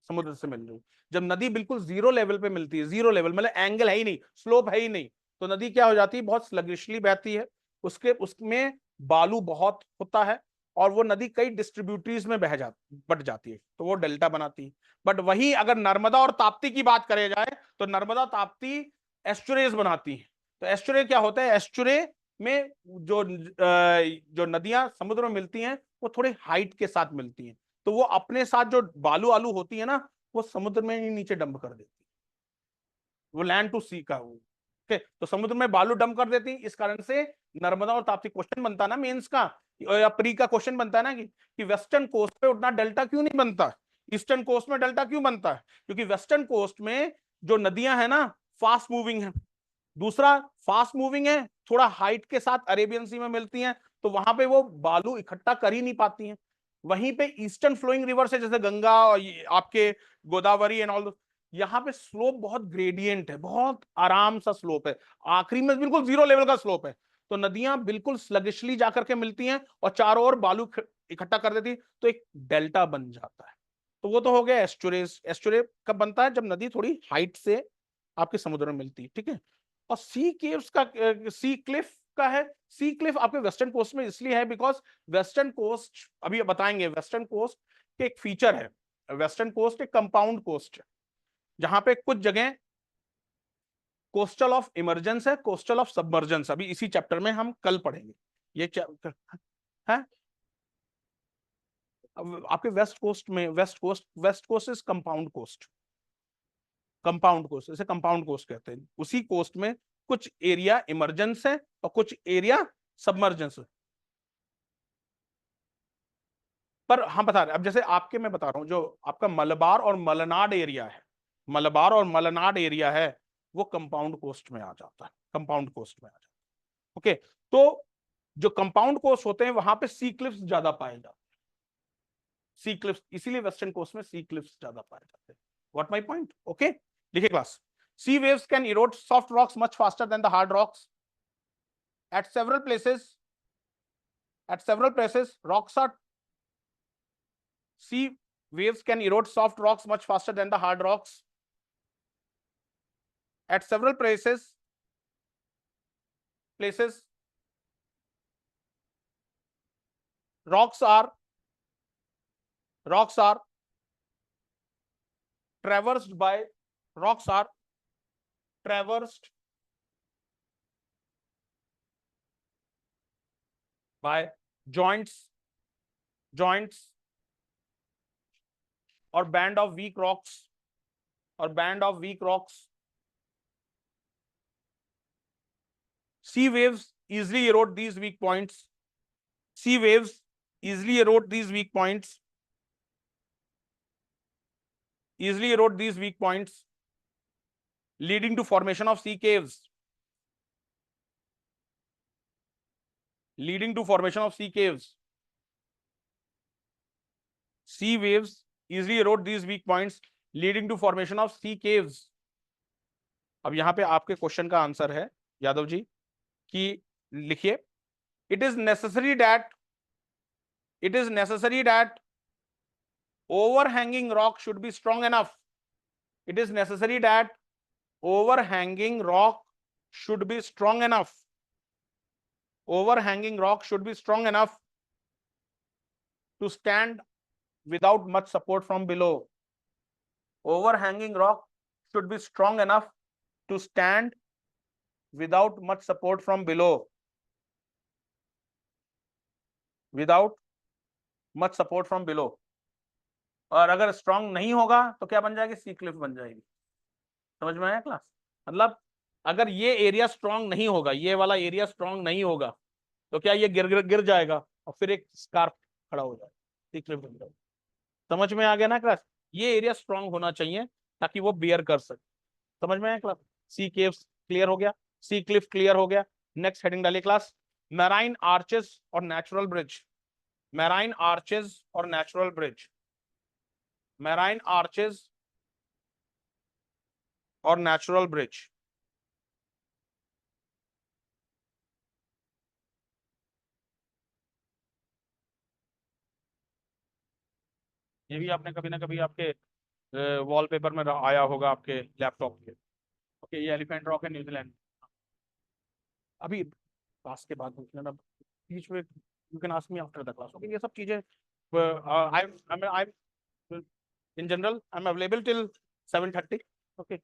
समुद्र से मिल रही। जब नदी बिल्कुल जीरो लेवल पे मिलती है, जीरो लेवल मतलब एंगल है ही नहीं, स्लोप है ही नहीं, तो नदी क्या हो जाती है, बहुत स्लगिशली बहती है। उसमें बालू बहुत होता है और वो नदी कई डिस्ट्रीब्यूटरीज में बट जाती है, तो वो डेल्टा बनाती है। बट वही अगर नर्मदा और ताप्ती की बात करे जाए तो नर्मदा ताप्ती एस्चुरेज बनाती है। तो एस्चुरे क्या होता है, एस्चुरे में जो नदियां समुद्र में मिलती हैं वो थोड़े हाइट के साथ मिलती हैं, तो वो अपने साथ जो बालू आलू होती है ना, वो समुद्र में ही नीचे डंप कर देती है। वो लैंड टू सी का वो। ओके, तो समुद्र में बालू डंप कर देती, इस कारण से नर्मदा और ताप्ती, क्वेश्चन बनता ना मेंस का या प्री का क्वेश्चन बनता है ना कि वेस्टर्न कोस्ट पे उतना डेल्टा क्यों नहीं बनता, ईस्टर्न कोस्ट में डेल्टा क्यों बनता है? क्योंकि वेस्टर्न कोस्ट में जो नदियां है ना फास्ट मूविंग है, दूसरा फास्ट मूविंग है, थोड़ा हाइट के साथ अरेबियन सी में मिलती हैं, तो वहां पे वो बालू इकट्ठा कर ही नहीं पाती हैं। वहीं पे ईस्टर्न फ्लोइंग रिवर से जैसे गंगा और आपके गोदावरी एंड ऑल, यहाँ पे स्लोप बहुत ग्रेडियंट है, बहुत आराम सा स्लोप है, आखिरी में बिल्कुल जीरो लेवल का स्लोप है, तो नदियां बिल्कुल स्लगिशली जाकर के मिलती हैं और चारों ओर बालू इकट्ठा कर देती, तो एक डेल्टा बन जाता है। तो वो तो हो गया एस्चुरेज। एस्चुरे कब बनता है? जब नदी थोड़ी हाइट से आपके समुद्र में मिलती है, ठीक है। और सी केव्स का, सी क्लिफ का है, सी क्लिफ आपके वेस्टर्न कोस्ट में इसलिए है बिकॉज वेस्टर्न कोस्ट, अभी बताएंगे, वेस्टर्न कोस्ट के एक फीचर है, वेस्टर्न कोस्ट एक कंपाउंड कोस्ट है, जहां पे कुछ जगह कोस्टल ऑफ इमरजेंस है, कोस्टल ऑफ सबमर्जेंस, अभी इसी चैप्टर में हम कल पढ़ेंगे ये चैप्टर है। आपके west coast is compound coast, compound coast, इसे कंपाउंड कोस्ट कहते हैं। उसी कोस्ट में कुछ एरिया इमरजेंस है और कुछ एरिया सबमर्जेंस है। पर हम बता रहे, अब जैसे आपके मैं बता रहा हूं, जो आपका मलबार और मलनाड एरिया है, मलबार और मलनाड एरिया है, वो कंपाउंड कोस्ट में आ जाता है, कंपाउंड कोस्ट में आ जाता है। ओके, तो जो कंपाउंड कोस्ट होते हैं वहां पे सी क्लिफ्स ज्यादा पाए जाते हैं, सी क्लिफ्स, इसीलिए वेस्टर्न कोस्ट में सी क्लिफ्स ज्यादा पाए जाते हैं। What my point? ओके, देखिए class, sea waves can erode soft rocks much faster than the hard rocks. At several places, sea waves can erode soft rocks much faster than the hard rocks. At several places, rocks are traversed by joints or band of weak rocks, sea waves easily erode these weak points, leading to formation of sea caves, sea waves easily erode these weak points leading to formation of sea caves. अब यहां पे आपके question का answer है यादव जी कि लिखिए, it is necessary that overhanging rock should be strong enough. It is necessary that overhanging rock should be strong enough. Overhanging rock should be strong enough to stand without much support from below. Overhanging rock should be strong enough to stand without much support from below. Without much support from below. और अगर strong नहीं होगा तो क्या बन जाएगी? सी Cliff बन जाएगी। समझ में आया क्लास? मतलब अगर ये एरिया स्ट्रांग नहीं होगा, ये वाला एरिया स्ट्रांग नहीं होगा, तो क्या ये गिर जाएगा और फिर एक स्कार्फ खड़ा हो जाएगा, सी क्लिफ बन जाएगी। समझ में आ गया ना क्लास? ये एरिया स्ट्रांग होना चाहिए ताकि वो बियर कर सके। समझ में आया क्लास? सी केव्स क्लियर हो गया, सी क्लिफ क्लियर हो गया। नेक्स्ट हेडिंग डालिए क्लास, मैराइन आर्चेस और नेचुरल ब्रिज। मैराइन आर्चेस और नेचुरल ब्रिज, मैराइन आर्चेस और नेचुरल ब्रिज। ये भी आपने कभी ना कभी आपके वॉलपेपर में आया होगा आपके लैपटॉप के। ओके, ये एलिफेंट रॉक है न्यूजीलैंड। अभी क्लास के बाद पूछ लेना, बीच में you can ask me after the class. Okay, ये सब चीजें आई in general I am available till 7:30। Okay,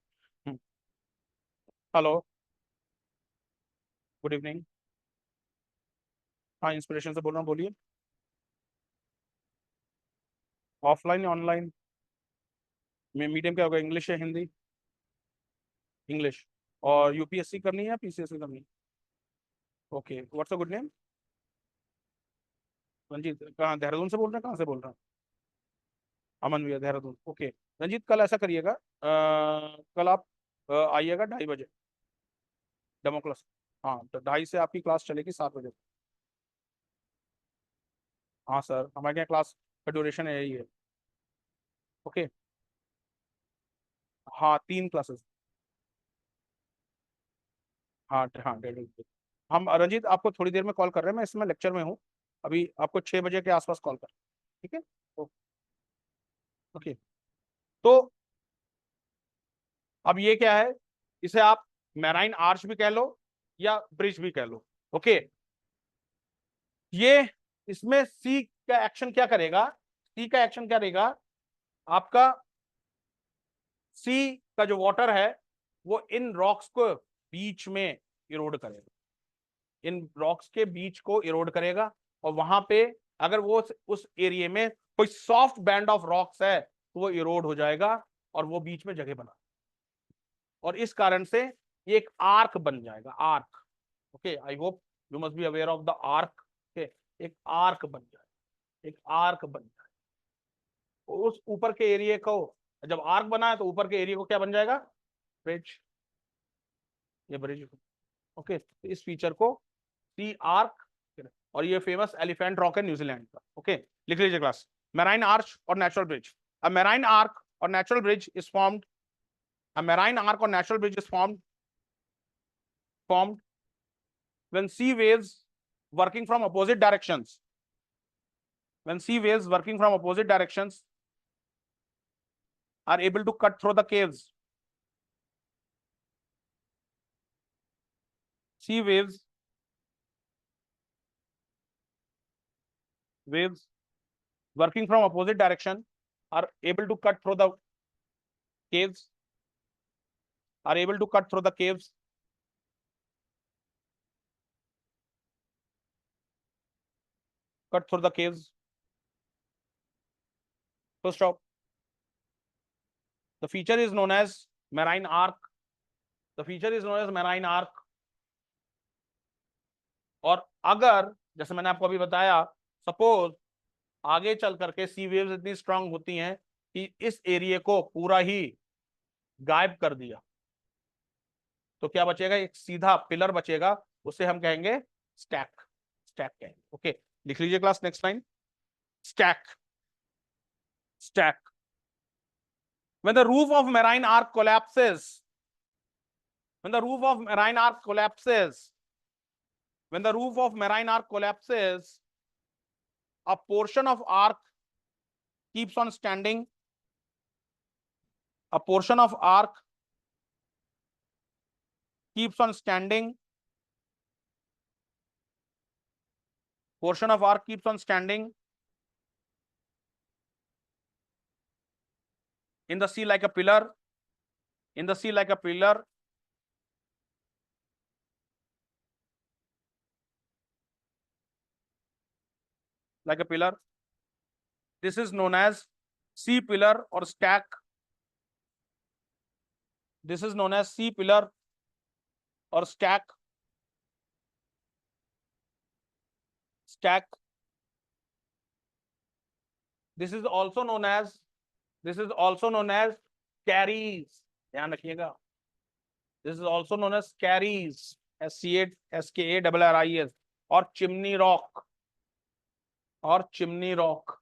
hello, good evening. हाँ, इंस्पिरेशन से बोल रहा हूँ, बोलिए। ऑफलाइन या ऑनलाइन? मीडियम क्या होगा, इंग्लिश या हिंदी? इंग्लिश। और यूपीएससी करनी है या पीसीएससी करनी है? Okay, what's a good name? Ranjit, कहाँ, देहरादून से बोल रहे हैं? कहाँ से बोल रहे हैं? अमन भैया, देहरादून। ओके रंजीत, कल ऐसा करिएगा, कल आप आइएगा 2:30 बजे डेमो क्लास। हाँ, तो 2:30 से आपकी क्लास चलेगी 7 बजे। हाँ सर, हमारे यहाँ क्लास का ड्यूरेशन यही है। ओके, हाँ 3 क्लासेस। हाँ हाँ, 1:30 बजे। हम रंजीत आपको थोड़ी देर में कॉल कर रहे हैं, मैं इसमें लेक्चर में हूँ। अभी आपको 6 बजे के आसपास कॉल कर, ठीक है? ओके, तो अब ये क्या है, इसे आप मैराइन आर्च भी कह लो या ब्रिज भी कह लो। ओके, ये इसमें सी का एक्शन क्या करेगा? सी का एक्शन क्या रहेगा? आपका सी का जो वाटर है वो इन रॉक्स को बीच में इरोड करेगा, इन रॉक्स के बीच को इरोड करेगा। और वहां पे अगर वो उस एरिया में कोई सॉफ्ट बैंड ऑफ रॉक्स है तो वो इरोड हो जाएगा और वो बीच में जगह बना, और इस कारण से ये एक आर्क बन जाएगा, arc. Okay, I hope you must be aware of the arc. Okay, एक आर्क बन जाए, एक आर्क बन जाए। उस ऊपर के एरिया को, जब आर्क बना है तो ऊपर के एरिया को क्या बन जाएगा, ब्रिज, ये ब्रिज। ओके, तो इस फीचर को सी आर्क, और ये फेमस एलिफेंट रॉक है न्यूजीलैंड का। ओके, लिख लीजिए क्लास, मैराइन आर्च और natural bridge. A marine arch और natural bridge is formed, a marine arch और natural bridge is formed when sea waves working from opposite directions, when sea waves working from opposite directions are able to cut through the caves. Sea waves working from opposite direction are able to cut through the caves, are able to cut through the caves, cut through the caves. Full stop. The feature is known as marine arc. The feature is known as marine arc. और अगर जैसे मैंने आपको अभी बताया, suppose आगे चल करके सी वेव्स इतनी स्ट्रांग होती हैं कि इस एरिया को पूरा ही गायब कर दिया, तो क्या बचेगा, एक सीधा पिलर बचेगा, उसे हम कहेंगे स्टैक, स्टैक कहेंगे। ओके, लिख लीजिए class, next line, stack, stack. When the roof of marine arc collapses, when the roof of marine arc collapses, when the roof of marine arc collapses, a portion of arc keeps on standing, a portion of arc keeps on standing, portion of arc keeps on standing in the sea like a pillar, in the sea like a pillar, like a pillar. This is known as sea pillar or stack. This is known as sea pillar or stack, stack. This is also known as, this is also known as carries, ध्यान रखिएगा, this is also known as carries, SCARRIES, और chimney rock, और chimney rock.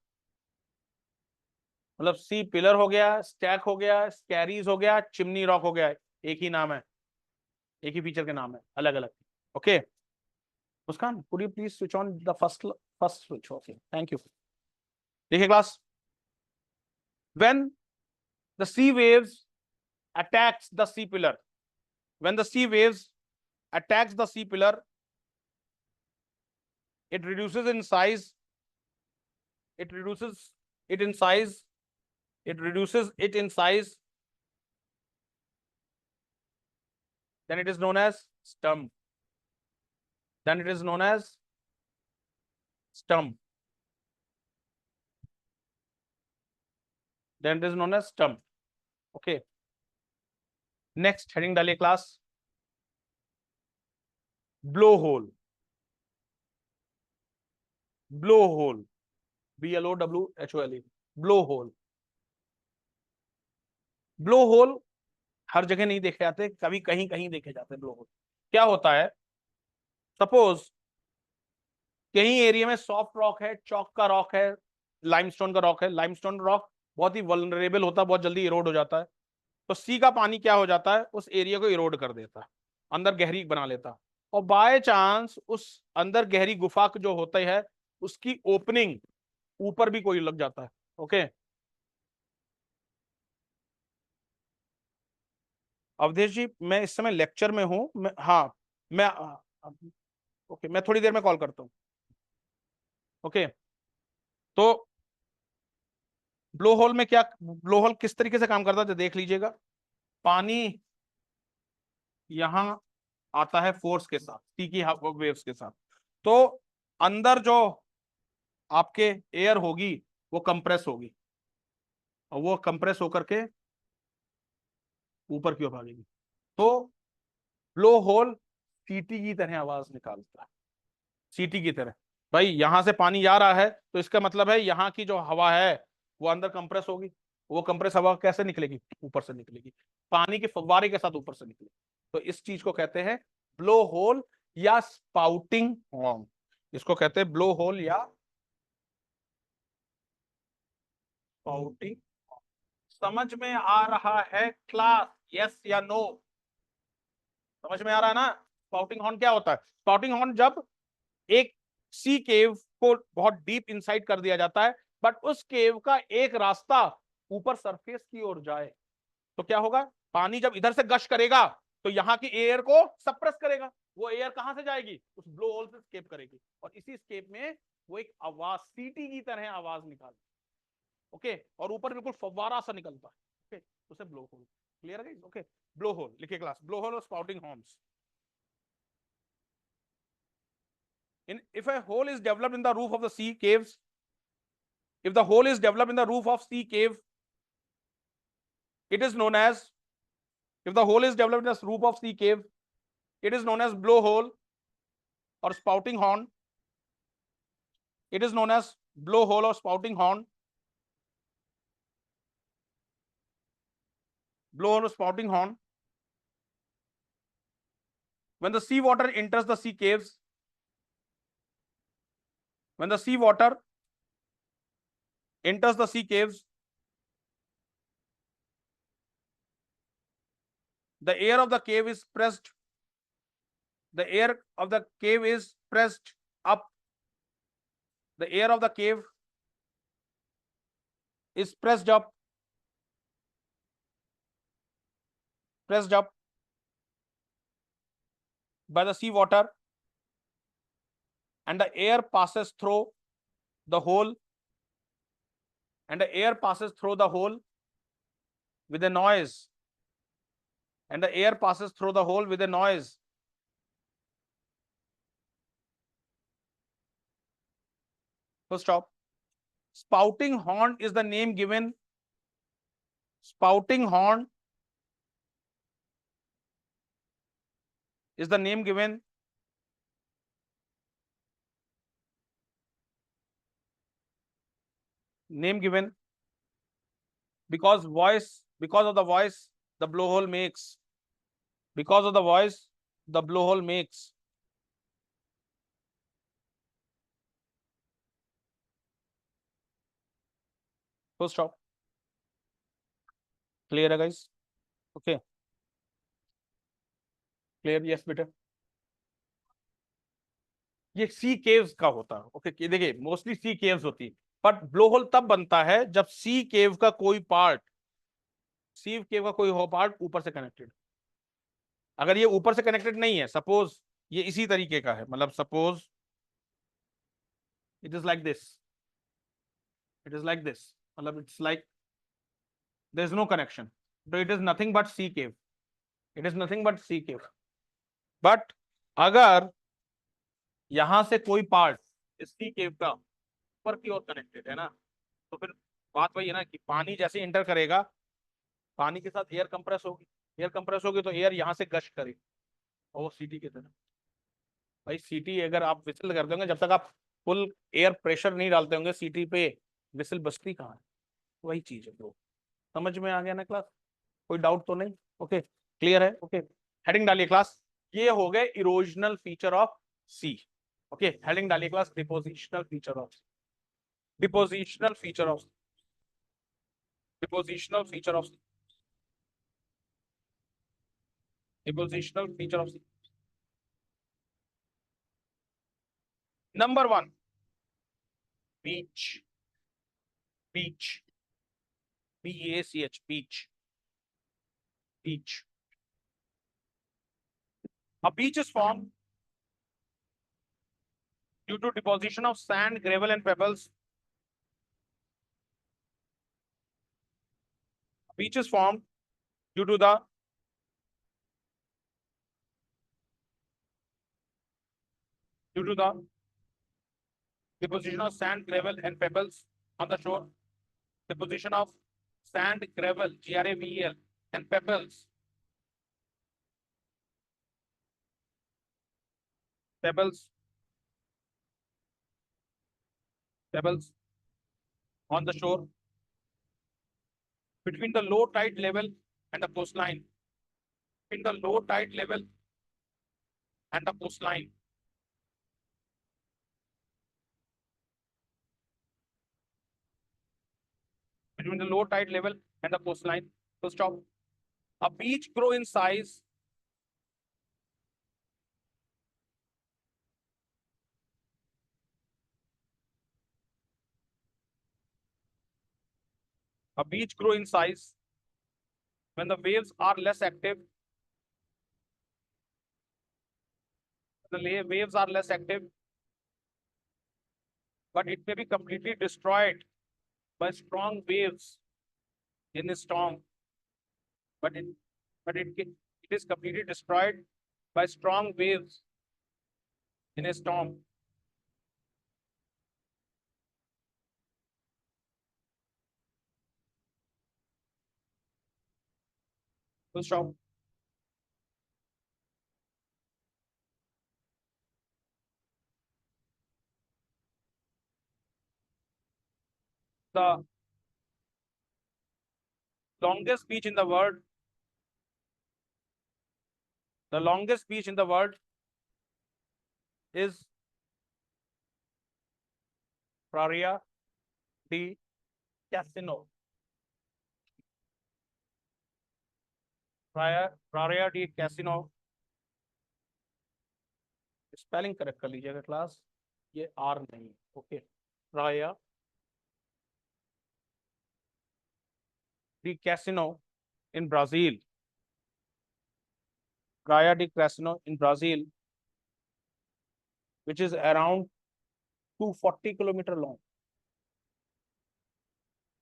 मतलब C pillar हो गया, stack हो गया, स्कैरीज हो गया, चिमनी रॉक हो गया, एक ही नाम है, एक ही फीचर के नाम है, अलग अलग। Okay, Muskan, could you please switch on the first switch? Okay, thank you. देखिए class, when the sea waves attacks the sea pillar, when the sea waves attacks the sea pillar, it reduces in size, it reduces it in size, it reduces it in size, then it is known as stump, then it is known as stump, then it is known as stump. Okay, next heading डालिए class, blow hole, blow hole, BLOWHOLE, blow hole. Blow hole हर जगह नहीं देखे जाते, कभी कहीं कहीं देखे जाते हैं ब्लो होल। क्या होता है, सपोज कहीं एरिया में सॉफ्ट रॉक है, चौक का रॉक है, लाइमस्टोन का रॉक है, लाइमस्टोन रॉक बहुत ही वल्नरेबल होता है, बहुत जल्दी इरोड हो जाता है, तो सी का पानी क्या हो जाता है, उस एरिया को इरोड कर देता है, अंदर गहरी बना लेता है, और बाय चांस उस अंदर गहरी गुफा जो होता है उसकी ओपनिंग ऊपर भी कोई लग जाता है। ओके, अवधेश जी मैं इस समय लेक्चर में हूं, मैं, हाँ मैं, ओके मैं थोड़ी देर में कॉल करता हूं। ओके, तो ब्लो होल में क्या, ब्लो होल किस तरीके से काम करता है तो देख लीजिएगा, पानी यहां आता है फोर्स के साथ, सी की वेव्स के साथ, तो अंदर जो आपके एयर होगी वो कंप्रेस होगी, और वो कंप्रेस होकर के ऊपर की ओर भागेगी, तो ब्लो होल सीटी की तरह आवाज निकालता है, सीटी की तरह। भाई यहां से पानी जा रहा है तो इसका मतलब है यहाँ की जो हवा है वो अंदर कंप्रेस होगी, वो कंप्रेस हवा कैसे निकलेगी, ऊपर से निकलेगी, पानी के फव्वारे के साथ ऊपर से निकलेगी। तो इस चीज को कहते हैं ब्लो होल या स्पाउटिंग हॉर्न। इसको कहते हैं ब्लो होल या स्पाउटिंग। समझ में आ रहा है क्लास, यस या नो? समझ में आ रहा है ना? स्पाउटिंग हॉर्न क्या होता है? स्पाउटिंग हॉर्न जब एक सी केव को बहुत डीप इनसाइड कर दिया जाता है, बट उस केव का एक रास्ता ऊपर सरफेस की ओर जाए, तो क्या होगा? पानी जब इधर से गश करेगा तो यहाँ की एयर को सप्रेस करेगा। वो एयर कहां से जाएगी? उस ब्लो होल से स्केप करेगी, और इसी स्केप में वो एक आवाज, सीटी की तरह आवाज निकालती। ओके, और ऊपर बिल्कुल फव्वारा सा निकलता है। ओके, उसे ब्लो होल। क्लियर है? ओके, ब्लो होल लिखिए क्लास, ब्लो होल और spouting horns. If a hole is developed in the roof of the sea caves, if the hole is developed in the roof of sea cave, it is known as, if the hole is developed in the roof of sea cave, it is known as blowhole or spouting horn. It is known as blowhole or spouting horn. Blowhole or spouting horn. When the sea water enters the sea caves, when the sea water enters the sea caves, the air of the cave is pressed. The air of the cave is pressed up. The air of the cave is pressed up. Pressed up by the sea water, and the air passes through the hole, and the air passes through the hole with a noise, and the air passes through the hole with a noise. So stop. Spouting horn is the name given. Spouting horn is the name given because of the voice the blowhole makes. Because of the voice the blowhole makes. So stop. Clear है guys? Okay. Clear? Yes बेटा। ये सी caves का होता है। Okay, देखिए mostly सी caves होती है, but ब्लोहोल तब बनता है जब सी केव का कोई पार्ट, सी केव का कोई हो पार्ट ऊपर से कनेक्टेड। अगर ये ऊपर से कनेक्टेड नहीं है, सपोज ये इसी तरीके का है, मतलब suppose it is like this, it is like this, मतलब it's like there is no connection, तो it is nothing but sea cave, it is nothing but sea cave. But अगर यहां से कोई पार्ट इस सी केव का ऊपर की ओर कनेक्टेड है ना, तो फिर बात वही है ना कि पानी जैसे इंटर करेगा, पानी के साथ एयर कंप्रेस होगी, एयर कंप्रेस होगी तो एयर यहाँ से गश करेगी, और वो सीटी की तरह। भाई सीटी अगर आप विसल करते होंगे, जब तक आप फुल एयर प्रेशर नहीं डालते होंगे सीटी पे, विसल बजती कहाँ है? वही चीज है ब्रो। समझ में आ गया ना क्लास? कोई डाउट तो नहीं? ओके, क्लियर है? ओके, हेडिंग डालिए क्लास, ये हो गए erosional feature of sea. Okay, heading डालिए class, depositional feature of, depositional feature of, depositional feature of, depositional feature of. Number one, beach, beach, BACH, beach, beach. A beach is formed due to deposition of sand, gravel, and pebbles. A beach is formed due to the deposition of sand, gravel, and pebbles on the shore. Deposition of sand, gravel, GRAVEL, and pebbles. Pebbles. Pebbles on the shore. between the low tide level and the coastline, between the low tide level and the coastline. Between the low tide level and the coastline. So stop. A beach grow in size. A beach grow in size when the waves are less active. The waves are less active, but it may be completely destroyed by strong waves in a storm. But it is completely destroyed by strong waves in a storm. Full stop. The longest beach in the world, the longest beach in the world is Praia di Cassino. Praia di Cassino. Spelling correct कर लीजिएगा class, ये are नहीं, okay. Praia di Cassino in Brazil. Praia di Cassino in Brazil, which is around 240 kilometer long.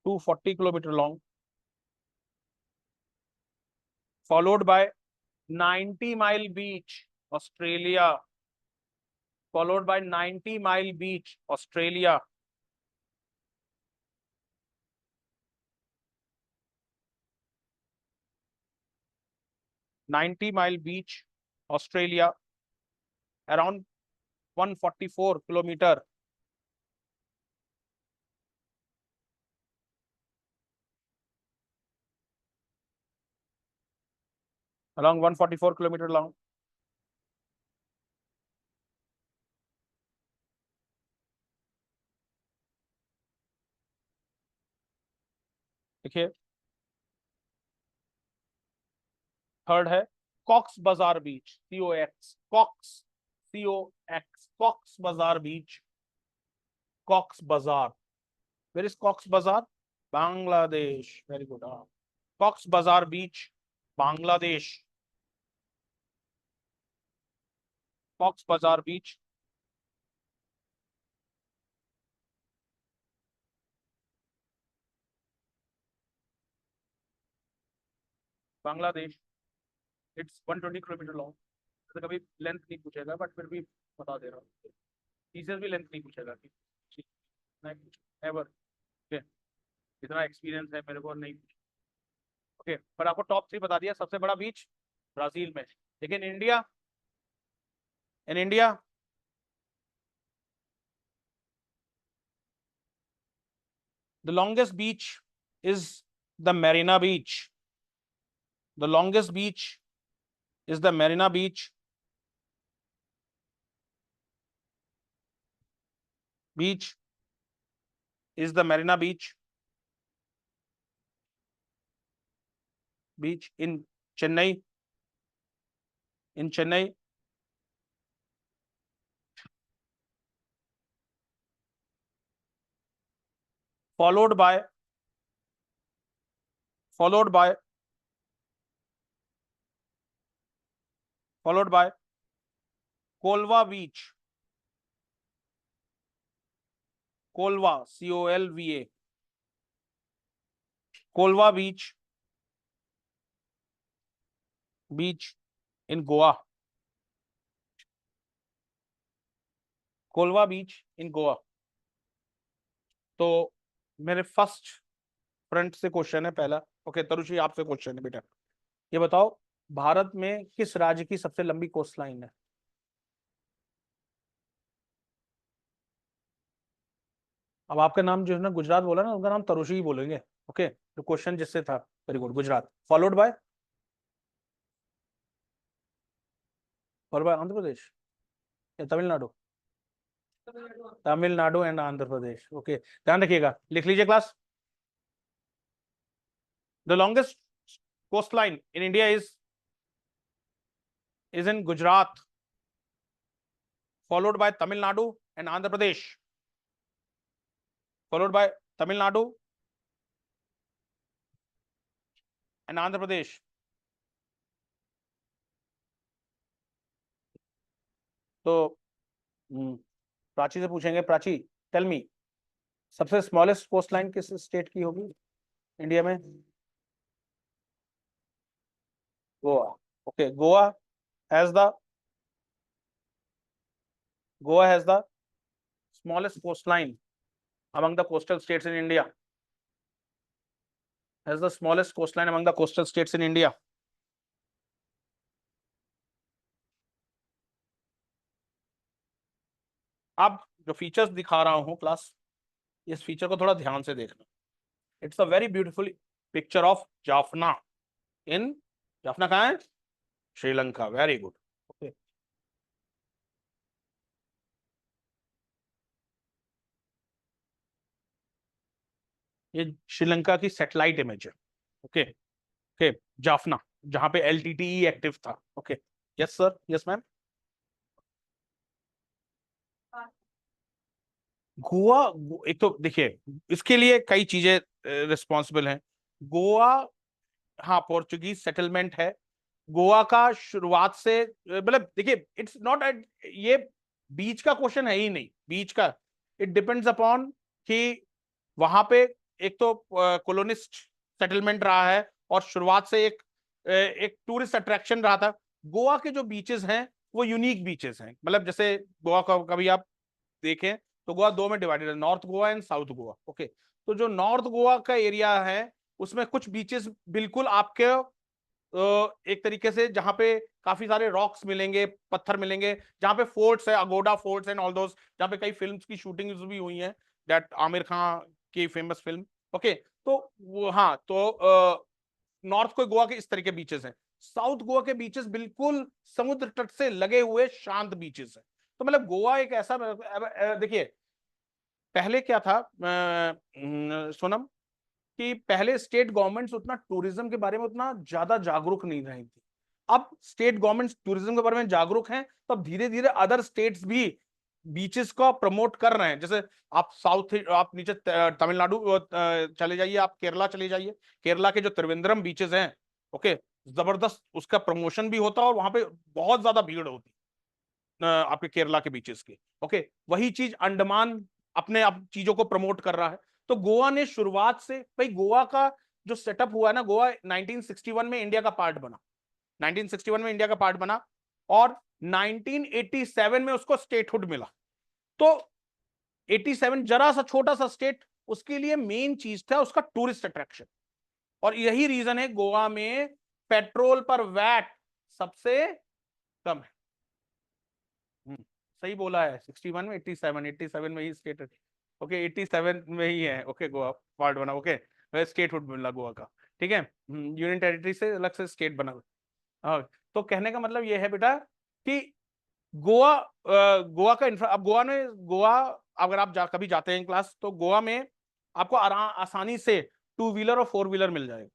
240 kilometer long, followed by 90-mile beach, Australia. Followed by 90-mile beach, Australia. "90-mile beach, Australia, around 144 kilometer. Along 144 kilometer long. देखिए, third है COX बाजार बीच, COX, COX, COX, COX बाजार बीच, COX बाजार. Where is Cox's Bazar? Bangladesh. Very good. Cox's Bazar Beach, Bangladesh. Cox's Bazar Beach. Bangladesh. It's 120 kilometre long. तो कभी length नहीं पूछेगा, but फिर भी बता दे रहा हूँ. टीचर भी लेंथ नहीं पूछेगा कि एवर. इतना एक्सपीरियंस है मेरे को, नहीं. ओके, पर आपको टॉप 3 बता दिया. सबसे बड़ा बीच ब्राजील में. लेकिन India, in India the longest beach is the Marina Beach. The longest beach is the Marina Beach. Beach is the Marina Beach. Beach in Chennai. In Chennai. Followed by Colva Beach. Colva, COLVA. Colva Beach. Beach in Goa. Colva Beach in Goa. तो मेरे first front से question है पहला. Okay तरुषी, आपसे question है बेटा. ये बताओ, भारत में किस राज्य की सबसे लंबी कोस्ट लाइन है? अब आपका नाम जो है ना, गुजरात बोला ना, उनका नाम तरुषी ही बोलेंगे. ओके, तो क्वेश्चन जिससे था, very good, Gujarat, followed by Andhra Pradesh या तमिलनाडु? तमिलनाडु एंड आंध्र प्रदेश। ओके, ध्यान रखिएगा, लिख लीजिए class. The longest coast line in India is in Gujarat, followed by Tamil Nadu and Andhra Pradesh, followed by Tamil Nadu and Andhra Pradesh. तो प्राची से पूछेंगे, प्राची टेल मी, सबसे smallest coast line किस state की होगी इंडिया में? Goa. Okay, Goa has the smallest coastline among the coastal states in India. Has the smallest coastline among the coastal states in India. अब जो फीचर्स दिखा रहा हूं क्लास, इस फीचर को थोड़ा ध्यान से देखना। It's a very beautiful picture of Jaffna Jaffna कहाँ है? श्रीलंका। Very good. ओके, ये श्रीलंका की सैटेलाइट इमेज है। ओके ओके, जाफना, जहां पे LTTE एक्टिव था। Okay, yes sir, yes ma'am. Goa, एक तो देखिए, इसके लिए कई चीजें रिस्पॉन्सिबल हैं। गोवा, हाँ, पोर्चुगीज सेटलमेंट है। गोवा का शुरुआत से, मतलब देखिए, इट्स नॉट ये बीच का क्वेश्चन है ही नहीं, बीच का। इट डिपेंड्स अपॉन कि वहां पे एक तो कॉलोनिस्ट सेटलमेंट रहा है और शुरुआत से एक टूरिस्ट अट्रैक्शन रहा था। गोवा के जो बीचेस हैं वो यूनिक बीचेस हैं। मतलब जैसे गोवा का कभी आप देखें तो गोवा दो में डिवाइडेड है, north Goa and south Goa. Okay, तो जो नॉर्थ गोवा का एरिया है उसमें कुछ बीचेस बिल्कुल आपके एक तरीके से जहां पे काफी सारे रॉक्स मिलेंगे, पत्थर मिलेंगे, जहां पे फोर्ट्स है, Aguada forts and all those, जहां पे कई फिल्म्स की शूटिंग्स भी हुई हैं, दैट आमिर खान की फेमस फिल्म। ओके, तो वो, हाँ, तो नॉर्थ को गोवा के इस तरह के बीचेस हैं। साउथ गोवा के बीचेस बिल्कुल समुद्र तट से लगे हुए शांत बीचेस हैं। तो मतलब गोवा एक ऐसा, देखिए, पहले क्या था सोनम, कि पहले स्टेट गवर्नमेंट्स उतना टूरिज्म के बारे में उतना ज्यादा जागरूक नहीं रही थी। अब स्टेट गवर्नमेंट्स टूरिज्म के बारे में जागरूक हैं, तो अब धीरे धीरे अदर स्टेट्स भी बीचेस को प्रमोट कर रहे हैं। जैसे आप आप नीचे तमिलनाडु चले जाइए, आप केरला चले जाइए, केरला के जो त्रिवेंद्रम बीचेस हैं, ओके, जबरदस्त उसका प्रमोशन भी होता है और वहां पे बहुत ज्यादा भीड़ होती है आपके केरला के बीचेस की। ओके, वही चीज अंडमान अपने आप चीजों को प्रमोट कर रहा है। तो गोवा ने शुरुआत से, भाई गोवा का जो सेटअप हुआ है ना, गोवा 1961 में इंडिया का पार्ट बना, 1961 में इंडिया का पार्ट बना और 1987 में उसको स्टेटहुड मिला। तो 87 जरा सा छोटा सा स्टेट, उसके लिए मेन चीज था उसका टूरिस्ट अट्रैक्शन। और यही रीजन है गोवा में पेट्रोल पर वैट सबसे कम है। सही बोला है, 61 में 87 में ही स्टेट, ओके, 87 में ही है। ओके, गोवा पार्ट बना। ओके, स्टेटहुड मिला गोवा का, ठीक है, यूनियन टेरिटरी से अलग से स्टेट बना। हाँ, तो कहने का मतलब ये है बेटा कि गोवा गोवा का अब गोवा अगर आप कभी जाते हैं क्लास, तो गोवा में आपको आसानी से 2 व्हीलर और 4 व्हीलर मिल जाएगा।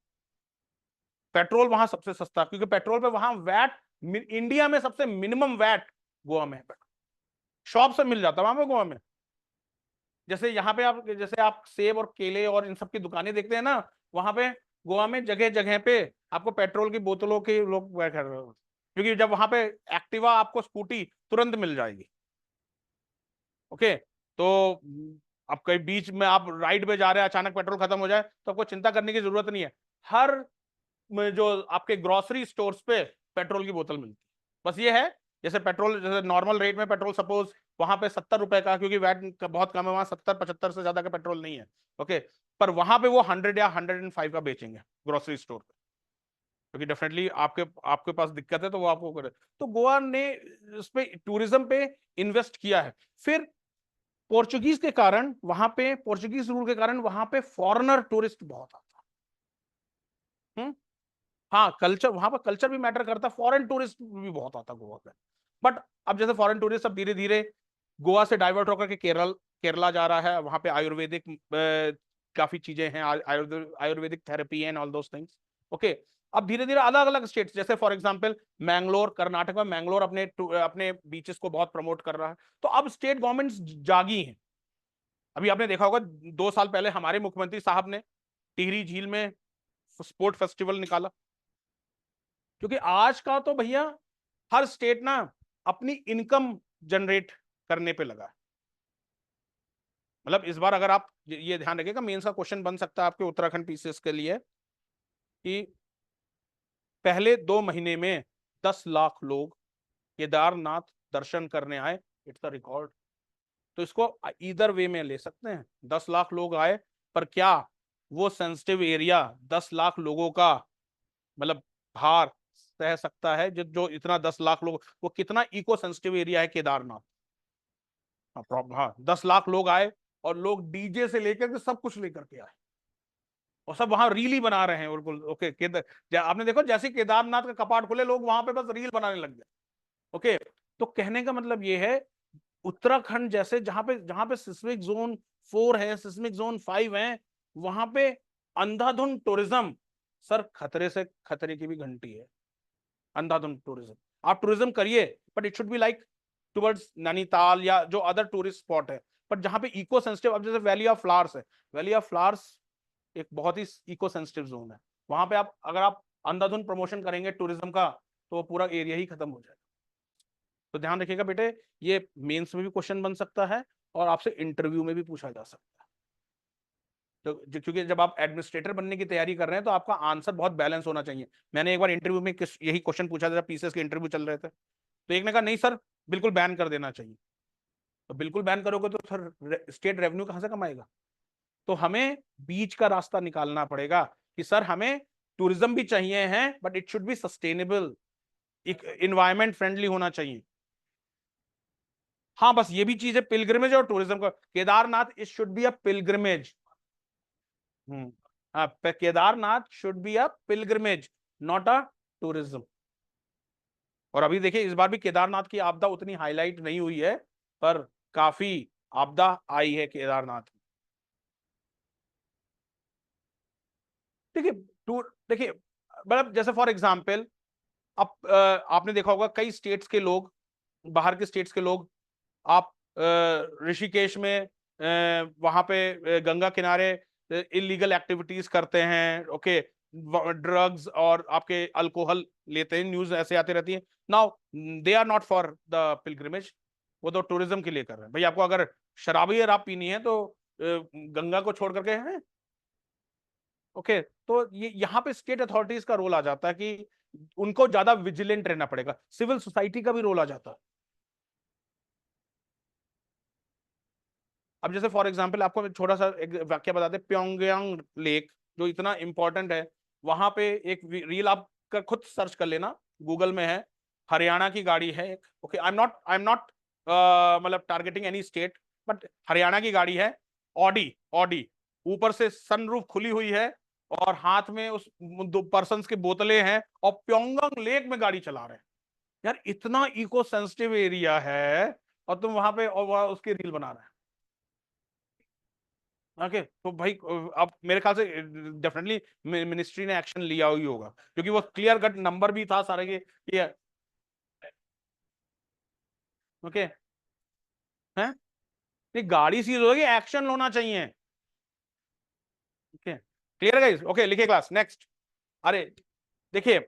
पेट्रोल वहां सबसे सस्ता, क्योंकि पेट्रोल पे वहां वैट, इंडिया में सबसे मिनिमम वैट गोवा में है। शॉप से मिल जाता है वहां पे गोवा में। जैसे यहाँ पे आप, जैसे आप सेब और केले और इन सब की दुकानें देखते हैं ना, वहां पे गोवा में जगह जगह पे आपको पेट्रोल की बोतलों के लोग कर रहे हो, क्योंकि जब वहां पे एक्टिवा आपको स्कूटी तुरंत मिल जाएगी। ओके, तो आप कहीं बीच में आप राइड पे जा रहे हैं, अचानक पेट्रोल खत्म हो जाए तो आपको चिंता करने की जरूरत नहीं है। हर जो आपके ग्रोसरी स्टोर्स पे पेट्रोल की बोतल मिलती है। बस ये है, जैसे पेट्रोल, जैसे नॉर्मल रेट में पेट्रोल सपोज वहां पे 70 रुपए का, क्योंकि वैट बहुत कम है वहां, 70-75 से ज्यादा का पेट्रोल नहीं है। ओके, पर वहां पे वो 100 या 105 का बेचेंगे ग्रोसरी स्टोर पे, क्योंकि डेफिनेटली आपके आपके पास दिक्कत है तो वो आपको करे। तो गोवा ने इस पे टूरिज्म पे इन्वेस्ट किया है। फिर पोर्चुगीज के कारण वहां पे, पोर्चुगीज रूल के कारण वहां पे फॉरेनर टूरिस्ट बहुत आता। हाँ, कल्चर, वहां पर कल्चर भी मैटर करता, फॉरेन टूरिस्ट भी बहुत आता गोवा पे। बट अब जैसे फॉरेन टूरिस्ट अब धीरे धीरे गोवा से डाइवर्ट होकर के केरला जा रहा है, वहां पे आयुर्वेदिक काफी चीजें हैं, Ayurvedic therapy and all those things. Okay, अब धीरे धीरे अलग अलग स्टेट्स, जैसे फॉर एग्जांपल मैंगलोर, कर्नाटक में मैंगलोर अपने बीचेस को बहुत प्रमोट कर रहा है। तो अब स्टेट गवर्नमेंट्स जागी हैं। अभी आपने देखा होगा 2 साल पहले हमारे मुख्यमंत्री साहब ने टिहरी झील में स्पोर्ट फेस्टिवल निकाला, क्योंकि आज का तो भैया हर स्टेट ना अपनी इनकम जनरेट करने पे लगा है। मतलब इस बार अगर आप ये ध्यान रखिएगा, मेंस का क्वेश्चन बन सकता है आपके उत्तराखंड पीसीएस के लिए कि पहले 2 महीने में 10 लाख लोग केदारनाथ दर्शन करने आए, इट्स अ रिकॉर्ड। तो इसको इधर वे में ले सकते हैं, 10 लाख लोग आए, पर क्या वो सेंसिटिव एरिया 10 लाख लोगों का मतलब भार सह सकता है? जो इतना 10 लाख लोग, वो कितना इको सेंसिटिव एरिया है केदारनाथ। हाँ, 10 लाख लोग आए और लोग डीजे से लेकर के सब कुछ लेकर के आए और सब वहां रील ही बना रहे हैं, बिल्कुल। ओके, आपने देखो जैसे केदारनाथ का कपाट खुले, लोग वहां पे बस रील बनाने लग गए। ओके, तो कहने का मतलब ये है, उत्तराखंड जैसे जहां पे सिस्मिक जोन 4 है, सिस्मिक जोन 5 है, वहां पे अंधाधुंध टूरिज्म, सर खतरे से खतरे की भी घंटी है अंधाधुंध टूरिज्म। आप टूरिज्म करिए, but it should be like towards Nainital या जो अदर टूरिस्ट स्पॉट है, बट जहां पे इको सेंसिटिव, अब जैसे वैली ऑफ फ्लावर्स है, वैली ऑफ फ्लावर्स एक बहुत ही इको सेंसिटिव जोन है। वहां पे आप अगर आप अंधाधुंध प्रमोशन करेंगे टूरिज्म का, तो वो पूरा एरिया ही खत्म हो जाएगा। तो ध्यान रखिएगा बेटे, ये मेंस में भी क्वेश्चन बन सकता है और आपसे इंटरव्यू में भी पूछा जा सकता है। तो क्योंकि जब आप एडमिनिस्ट्रेटर बनने की तैयारी कर रहे हैं, तो आपका आंसर बहुत बैलेंस होना चाहिए। मैंने एक बार इंटरव्यू में यही क्वेश्चन पूछा था जब पीसीएस के इंटरव्यू चल रहे थे, तो एक ने कहा नहीं सर, बिल्कुल बैन कर देना चाहिए। तो बिल्कुल बैन करोगे तो सर स्टेट रेवेन्यू कहां से कमाएगा? तो हमें बीच का रास्ता निकालना पड़ेगा कि सर हमें टूरिज्म भी चाहिए है, but it should be sustainable, environment friendly होना चाहिए। हाँ, बस ये भी चीज है, पिलग्रिमेज और टूरिज्म का, Kedarnath it should be a pilgrimage. Kedarnath should be a pilgrimage, not a tourism. और अभी देखिए इस बार भी केदारनाथ की आपदा उतनी हाईलाइट नहीं हुई है, पर काफी आपदा आई है केदारनाथ में। देखिए टूर, देखिए मतलब जैसे फॉर एग्जांपल, अब आपने देखा होगा कई स्टेट्स के लोग, बाहर के स्टेट्स के लोग, आप ऋषिकेश में वहां पे गंगा किनारे इलीगल एक्टिविटीज करते हैं। ओके, ड्रग्स और आपके अल्कोहल लेते हैं, न्यूज ऐसे आती रहती है। Now they are not for the pilgrimage, वो तो टूरिज्म के लिए कर रहे हैं। भाई आपको अगर शराबी शराब पीनी है तो गंगा को छोड़ करके है। ओके, तो ये यहाँ पे स्टेट अथॉरिटीज का रोल आ जाता है कि उनको ज्यादा विजिलेंट रहना पड़ेगा, सिविल सोसाइटी का भी रोल आ जाता है। अब जैसे फॉर एग्जांपल आपको छोटा सा एक वाक्य बताते, प्योंगयांग लेक जो इतना इंपॉर्टेंट है, वहां पे एक रील आप खुद सर्च कर लेना, गूगल में है। हरियाणा की गाड़ी है एक, ओके, आई एम नॉट मतलब targeting any state, but Haryana की गाड़ी है, ऑडी ऑडी, ऊपर से सनरूफ खुली हुई है और हाथ में उस 2 पर्सन की बोतलें हैं और प्योंगयांग लेक में गाड़ी चला रहे हैं। यार इतना इको सेंसिटिव एरिया है और तुम वहां पे और उसकी रील बना रहे हैं। ओके, तो भाई अब मेरे ख्याल से डेफिनेटली मिनिस्ट्री ने एक्शन लिया ही होगा, क्योंकि वो क्लियर कट नंबर भी था सारे के ये। ओके, हैं नहीं, गाड़ी सीज होगी, एक्शन होना चाहिए। Okay, clear guys? ओके, लिखिए क्लास नेक्स्ट। अरे देखिए,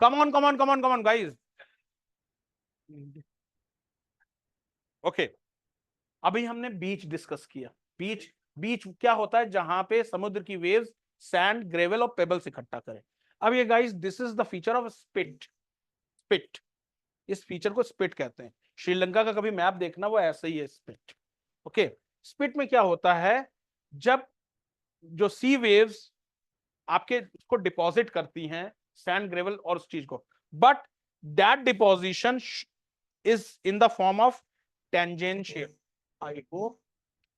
come on come on come on come on guys. Okay, अभी हमने बीच डिस्कस किया। बीच, बीच क्या होता है? जहां पे समुद्र की वेव्स सैंड, ग्रेवल और पेबल्स इकट्ठा करें। अब ये guys, this is the feature of spit. Spit, इस फीचर को स्पिट कहते हैं। श्रीलंका का कभी मैप देखना, वो ऐसा ही है, स्पिट। ओके, स्पिट में क्या होता है? जब जो सी वेव्स आपके उसको डिपॉजिट करती हैं, सैंड, ग्रेवल और उस चीज को, but that deposition is in the form of tangential. I hope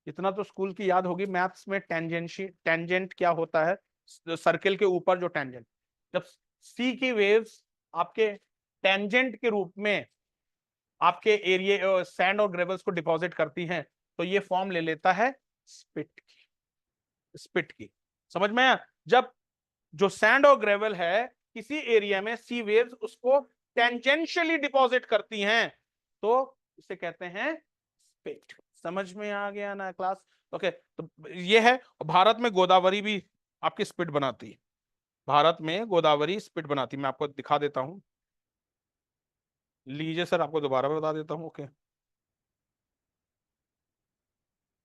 इतना तो स्कूल की याद होगी। मैथ्स में टेंजेंट क्या होता है? सर्किल के ऊपर जो टेंजेंट, जब सी की वेव्स आपके टेंजेंट के रूप में आपके एरिया सैंड और ग्रेवल्स को डिपॉजिट करती हैं, तो ये फॉर्म ले लेता है स्पिट की। समझ में आया? जब जो सैंड और ग्रेवल है किसी एरिया में, सी वेव्स उसको टेंजेंशियली डिपॉजिट करती हैं, तो इसे कहते हैं स्पिट। समझ में आ गया ना क्लास? ओके, तो ये है। भारत में गोदावरी भी आपकी स्पिट बनाती है। भारत में गोदावरी स्पिट बनाती है, मैं आपको दिखा देता हूं। लीजिए सर, आपको दोबारा बता देता हूं। ओके,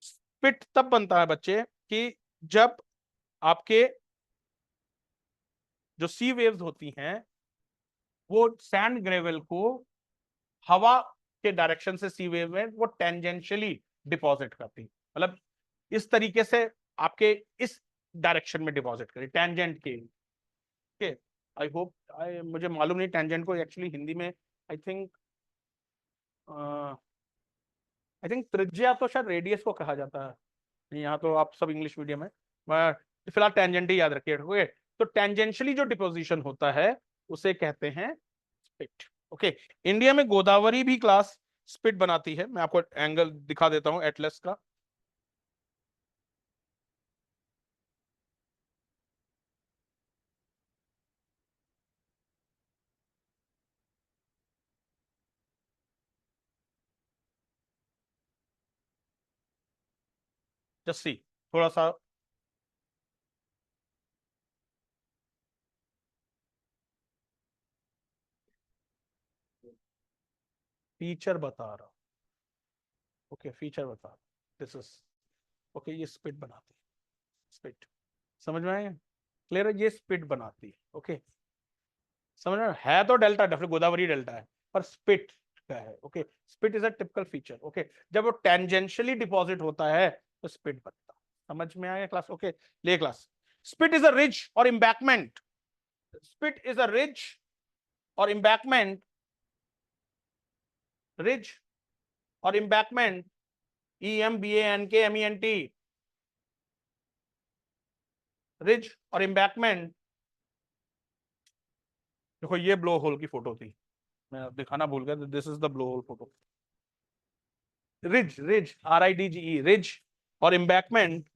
स्पिट तब बनता है बच्चे कि जब आपके जो सी वेव्स होती हैं वो सैंड ग्रेवल को हवा के डायरेक्शन से सी वेव में वो टेंजेंशियली डिपॉजिट करती, मतलब इस तरीके से आपके इस डायरेक्शन में डिपॉजिट करी टेंजेंट के। ओके, आई होप, मुझे मालूम नहीं टेंजेंट को एक्चुअली हिंदी में आई थिंक त्रिज्या तो शायद रेडियस को कहा जाता है। नहीं, यहाँ तो आप सब इंग्लिश मीडियम है, फिलहाल टेंजेंट ही याद रखिए। ओके, तो टेंजेंशियली जो डिपोजिशन होता है उसे कहते हैं स्पिट। ओके, इंडिया में गोदावरी भी क्लास स्पिट बनाती है। मैं आपको एंगल दिखा देता हूं एटलस का। जस्सी थोड़ा सा फीचर बता रहा हूं। ओके, फीचर बता रहा हूं, दिस इज ओके। ये स्पिट बनाती है, स्पिट। समझ में आएगा? क्लियर है? ये स्पिट बनाती है। ओके, समझ में है? तो डेल्टा, डेफिनेटली गोदावरी डेल्टा है, पर स्पिट का है। Okay, spit is a typical feature. Okay, जब वो टेंजेंशियली डिपॉजिट होता है तो स्पिट बनता है। समझ में आया क्लास? ओके, ले class. Spit is a ridge और embankment. Spit is a ridge और एम्बैकमेंट, रिज और एम्बैकमेंट, EMBANKMENT, रिज और एम्बैकमेंट। देखो, ये ब्लो होल की फोटो थी, मैं दिखाना भूल गया। This is the blow hole photo. Ridge, ridge, RIDGE, ridge और एम्बैकमेंट।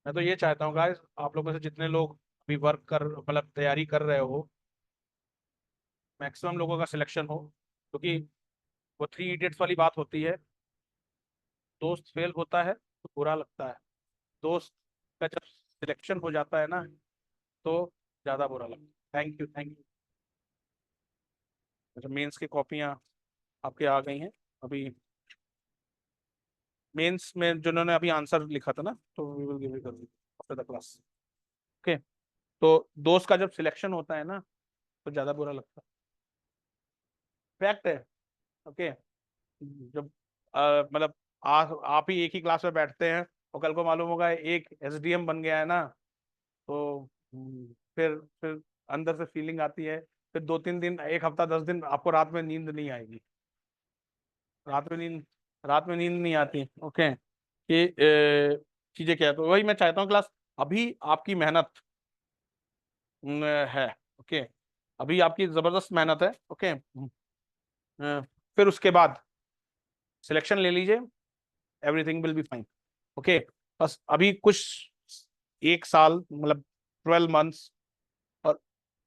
मैं तो ये चाहता हूँ गाइस, आप लोगों से जितने लोग अभी वर्क कर, मतलब तैयारी कर रहे हो, मैक्सिमम लोगों का सिलेक्शन हो, क्योंकि वो थ्री इडियट्स वाली बात होती है। दोस्त फेल होता है तो बुरा लगता है, दोस्त का जब सिलेक्शन हो जाता है ना तो ज्यादा बुरा लगता है। Thank you, thank you. अच्छा, मेंस की कॉपियां आपके आ गई हैं अभी। मेंस में जिन्होंने अभी आंसर लिखा था ना, तो we will give it after the class. Okay, तो दोस्त का जब सिलेक्शन होता है ना तो ज्यादा बुरा लगता है, फैक्ट है। ओके, जब मतलब आप ही एक ही क्लास में बैठते हैं और कल को मालूम होगा एक SDM बन गया है ना, तो फिर अंदर से फीलिंग आती है। फिर 2-3 दिन, एक हफ्ता 10 दिन आपको रात में नींद नहीं आएगी। रात में नींद रात में नींद नहीं आती। ओके, कि चीजें क्या है, तो वही मैं चाहता हूँ क्लास। अभी आपकी मेहनत है। ओके, अभी आपकी जबरदस्त मेहनत है। ओके, फिर उसके बाद सिलेक्शन ले लीजिए, everything will be fine. Okay, बस अभी कुछ 1 साल, मतलब 12 months, और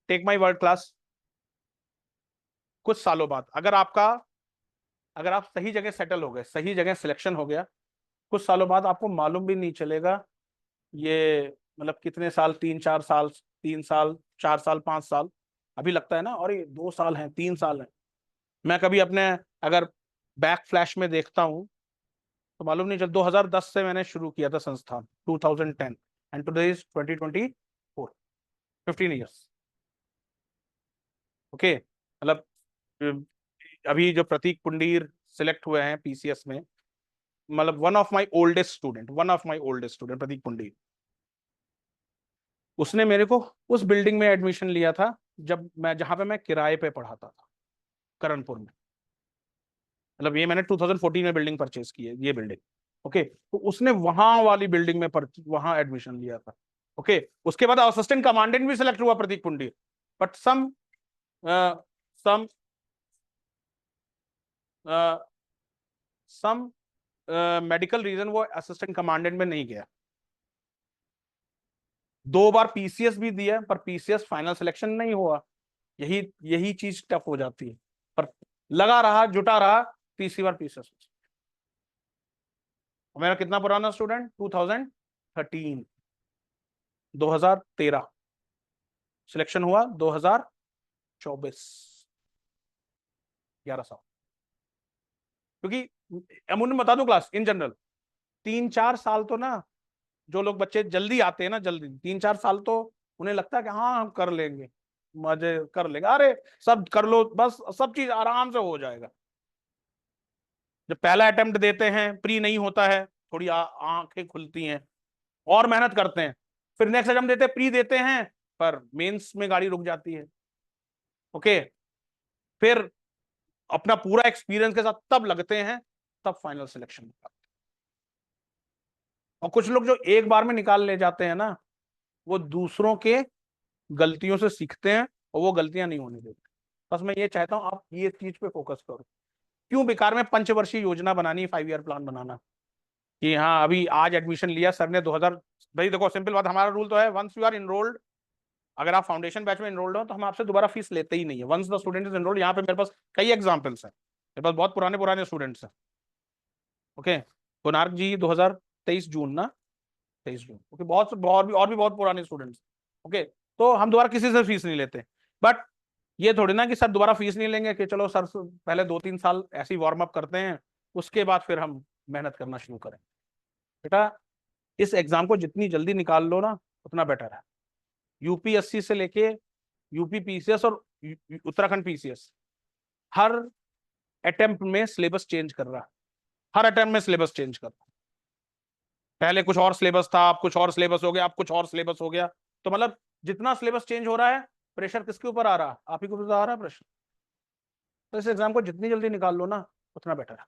टेक माई वर्ड क्लास, कुछ सालों बाद अगर आप सही जगह सेटल हो गए, सही जगह सिलेक्शन हो गया, कुछ सालों बाद आपको मालूम भी नहीं चलेगा ये, मतलब कितने साल, 3-4 साल, 3 साल, 4 साल, 5 साल। अभी लगता है ना, और ये 2 साल हैं, 3 साल हैं। मैं कभी अपने अगर बैक फ्लैश में देखता हूँ तो मालूम नहीं चल, 2010 से मैंने शुरू किया था संस्थान, 2010, and today is 2024, 15 years। Okay, मतलब अभी जो प्रतीक पुंडीर सिलेक्ट हुए हैं PCS में, मतलब one of my oldest student Prateek Pundir, उसने मेरे को उस बिल्डिंग में एडमिशन लिया था जब मैं जहां पे मैं किराए पे पढ़ाता था करणपुर में, मतलब ये मैंने 2014 में बिल्डिंग परचेज की है, ये बिल्डिंग। ओके, तो उसने वहां वाली बिल्डिंग में वहां एडमिशन लिया था। ओके, उसके बाद असिस्टेंट कमांडेंट भी सिलेक्ट हुआ Prateek Pundir, but some some medical reason वो असिस्टेंट कमांडेंट में नहीं गया। 2 बार पीसीएस भी दिया, पर पीसीएस फाइनल सिलेक्शन नहीं हुआ। यही यही चीज टफ हो जाती है, पर लगा रहा, जुटा रहा, तीसरी बार पीसीएस। मेरा कितना पुराना स्टूडेंट, 2013, 2013 सिलेक्शन हुआ, 2024, 11 साल। क्योंकि अमूमन बता दूं क्लास इन जनरल 3-4 साल तो ना, जो लोग बच्चे जल्दी आते हैं ना, जल्दी 3-4 साल तो उन्हें लगता है कि हाँ हम कर लेंगे, मजे कर लेंगे, अरे सब कर लो बस, सब चीज आराम से हो जाएगा। जब पहला अटेम्प्ट देते हैं, प्री नहीं होता है, थोड़ी आंखें खुलती हैं और मेहनत करते हैं। फिर नेक्स्ट अटेम्प्ट देते, प्री देते हैं, पर मेंस में गाड़ी रुक जाती है। ओके, फिर अपना पूरा एक्सपीरियंस के साथ तब लगते हैं, तब फाइनल सिलेक्शन निकालते हैं। और कुछ लोग जो एक बार में निकाल ले जाते हैं ना, वो दूसरों के गलतियों से सीखते हैं और वो गलतियां नहीं होने देते। बस मैं ये चाहता हूं आप ये चीज पे फोकस करो। क्यों बेकार में पंचवर्षीय योजना बनानी, 5 ईयर प्लान बनाना कि हाँ अभी आज एडमिशन लिया सर ने 2000। भाई देखो सिंपल बात, हमारा रूल तो है, वंस यू आर इनरोल्ड, अगर आप फाउंडेशन बैच में इनरोल्ड हो तो हम आपसे दोबारा फीस लेते ही नहीं है। Once the student is enrolled, यहाँ पे मेरे पास कई एग्जांपल्स हैं, मेरे पास बहुत पुराने पुराने स्टूडेंट्स हैं। ओके, कोनार्क जी 2023 जून ना, 23 जून। ओके, बहुत और भी बहुत पुराने स्टूडेंट्स। ओके, तो हम दोबारा किसी से फीस नहीं लेते, बट ये थोड़ी ना कि सर दोबारा फीस नहीं लेंगे, कि चलो सर पहले 2-3 साल ऐसे ही वार्म अप करते हैं, उसके बाद फिर हम मेहनत करना शुरू करें। बेटा इस एग्जाम को जितनी जल्दी निकाल लो ना, उतना बेटर है। यूपीएससी से लेके यूपी पीसीएस और उत्तराखंड पीसीएस हर अटेम्प्ट में सिलेबस चेंज कर रहा है, हर अटेम्प्ट में सिलेबस चेंज कर रहा है। पहले कुछ और सिलेबस था, अब कुछ और सिलेबस हो गया, अब कुछ और सिलेबस हो गया। तो मतलब जितना सिलेबस चेंज हो रहा है, प्रेशर किसके ऊपर आ रहा है, आप ही के ऊपर आ रहा है प्रेशर। तो इस एग्जाम को जितनी जल्दी निकाल लो ना, उतना बेटर है।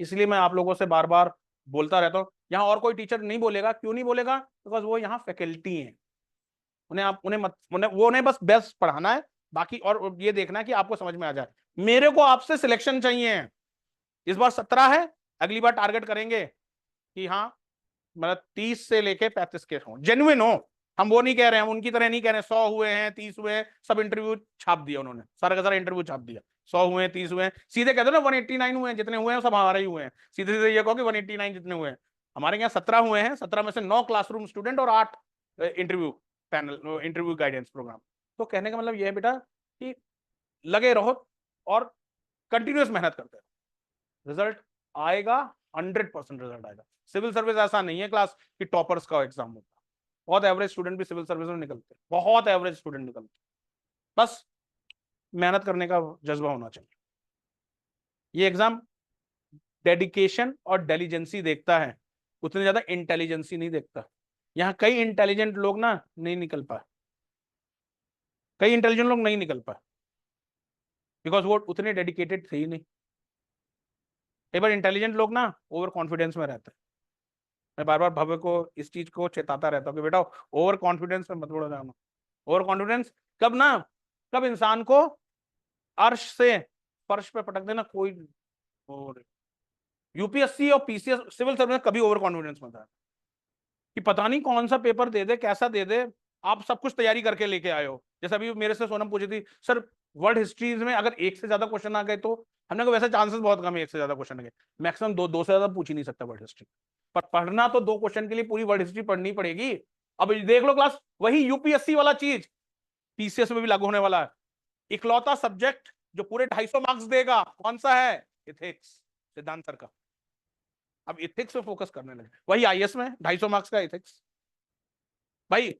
इसलिए मैं आप लोगों से बार बार बोलता रहता हूँ, यहाँ और कोई टीचर नहीं बोलेगा। क्यों नहीं बोलेगा? बिकॉज वो यहाँ फैकल्टी है, उन्हें आप उन्हें मत उन्हें बस बेस्ट पढ़ाना है, बाकी और ये देखना है कि आपको समझ में आ जाए। मेरे को आपसे सिलेक्शन चाहिए। इस बार 17 है, अगली बार टारगेट करेंगे कि हाँ मतलब 30 से लेके 35 के हो, जेन्युइन हो। हम वो नहीं कह रहे हैं, उनकी तरह नहीं कह रहे हैं 100 हुए हैं 30 हुए हैं, सब इंटरव्यू छाप दिया उन्होंने, सारा का सारा इंटरव्यू छाप दिया, 100 हुए हैं 30 हुए हैं। सीधे कह दो ना 189 हुए हैं, जितने हुए हैं सब हमारे ही हुए हैं। सीधे सीधे ये कहो कि 189 जितने हुए हैं। हमारे यहाँ 17 हुए हैं, 17 में से 9 क्लासरूम स्टूडेंट और 8 interview panel, interview guidance programme. तो कहने का मतलब यह है बेटा कि लगे रहो और कंटिन्यूस मेहनत करते रहो, रिजल्ट आएगा, 100% रिजल्ट आएगा। सिविल सर्विस ऐसा नहीं है क्लास कि टॉपर्स का एग्जाम होता है, बहुत एवरेज स्टूडेंट भी सिविल सर्विस में निकलते हैं, बहुत एवरेज स्टूडेंट निकलते हैं। बस मेहनत करने का जज्बा होना चाहिए। ये एग्जाम डेडिकेशन और डेलीजेंसी देखता है, उतनी ज्यादा इंटेलिजेंसी नहीं देखता। यहाँ कई इंटेलिजेंट लोग ना नहीं निकल पाए, कई इंटेलिजेंट लोग नहीं निकल पाए, बिकॉज वो उतने डेडिकेटेड थे ही नहीं। कई बार इंटेलिजेंट लोग ना ओवर कॉन्फिडेंस में रहते हैं। मैं बार बार भव्य को इस चीज को चेताता रहता हूँ कि बेटा ओवर कॉन्फिडेंस में मत उड़ जाना। ओवर कॉन्फिडेंस कब ना, कब इंसान को अर्श से फर्श पे पटक देना। कोई और यूपीएससी और पीसीएस सिविल सर्विस कभी ओवर कॉन्फिडेंस मत आए कि पता नहीं कौन सा पेपर दे दे, कैसा दे दे। आप सब कुछ तैयारी करके लेके आए हो। जैसे अभी मेरे से सोनम पूछी थी, सर वर्ल्ड हिस्ट्रीज में अगर एक से ज्यादा क्वेश्चन आ गए तो? हमने कहा वैसे चांसेस बहुत कम है एक से ज्यादा क्वेश्चन आ गए, मैक्सिमम दो से ज्यादा पूछ ही नहीं सकता वर्ल्ड हिस्ट्री। पर पढ़ना तो 2 क्वेश्चन के लिए पूरी वर्ल्ड हिस्ट्री पढ़नी पड़ेगी। अब देख लो क्लास, वही यूपीएससी वाला चीज पीसीएस में भी लागू होने वाला है। इकलौता सब्जेक्ट जो पूरे 250 मार्क्स देगा, कौन सा है? इथिक्स, सिद्धांत सर का। अब इथिक्स पे फोकस करने लगे। वही आईएएस में 250 मार्क्स का इथिक्स भाई।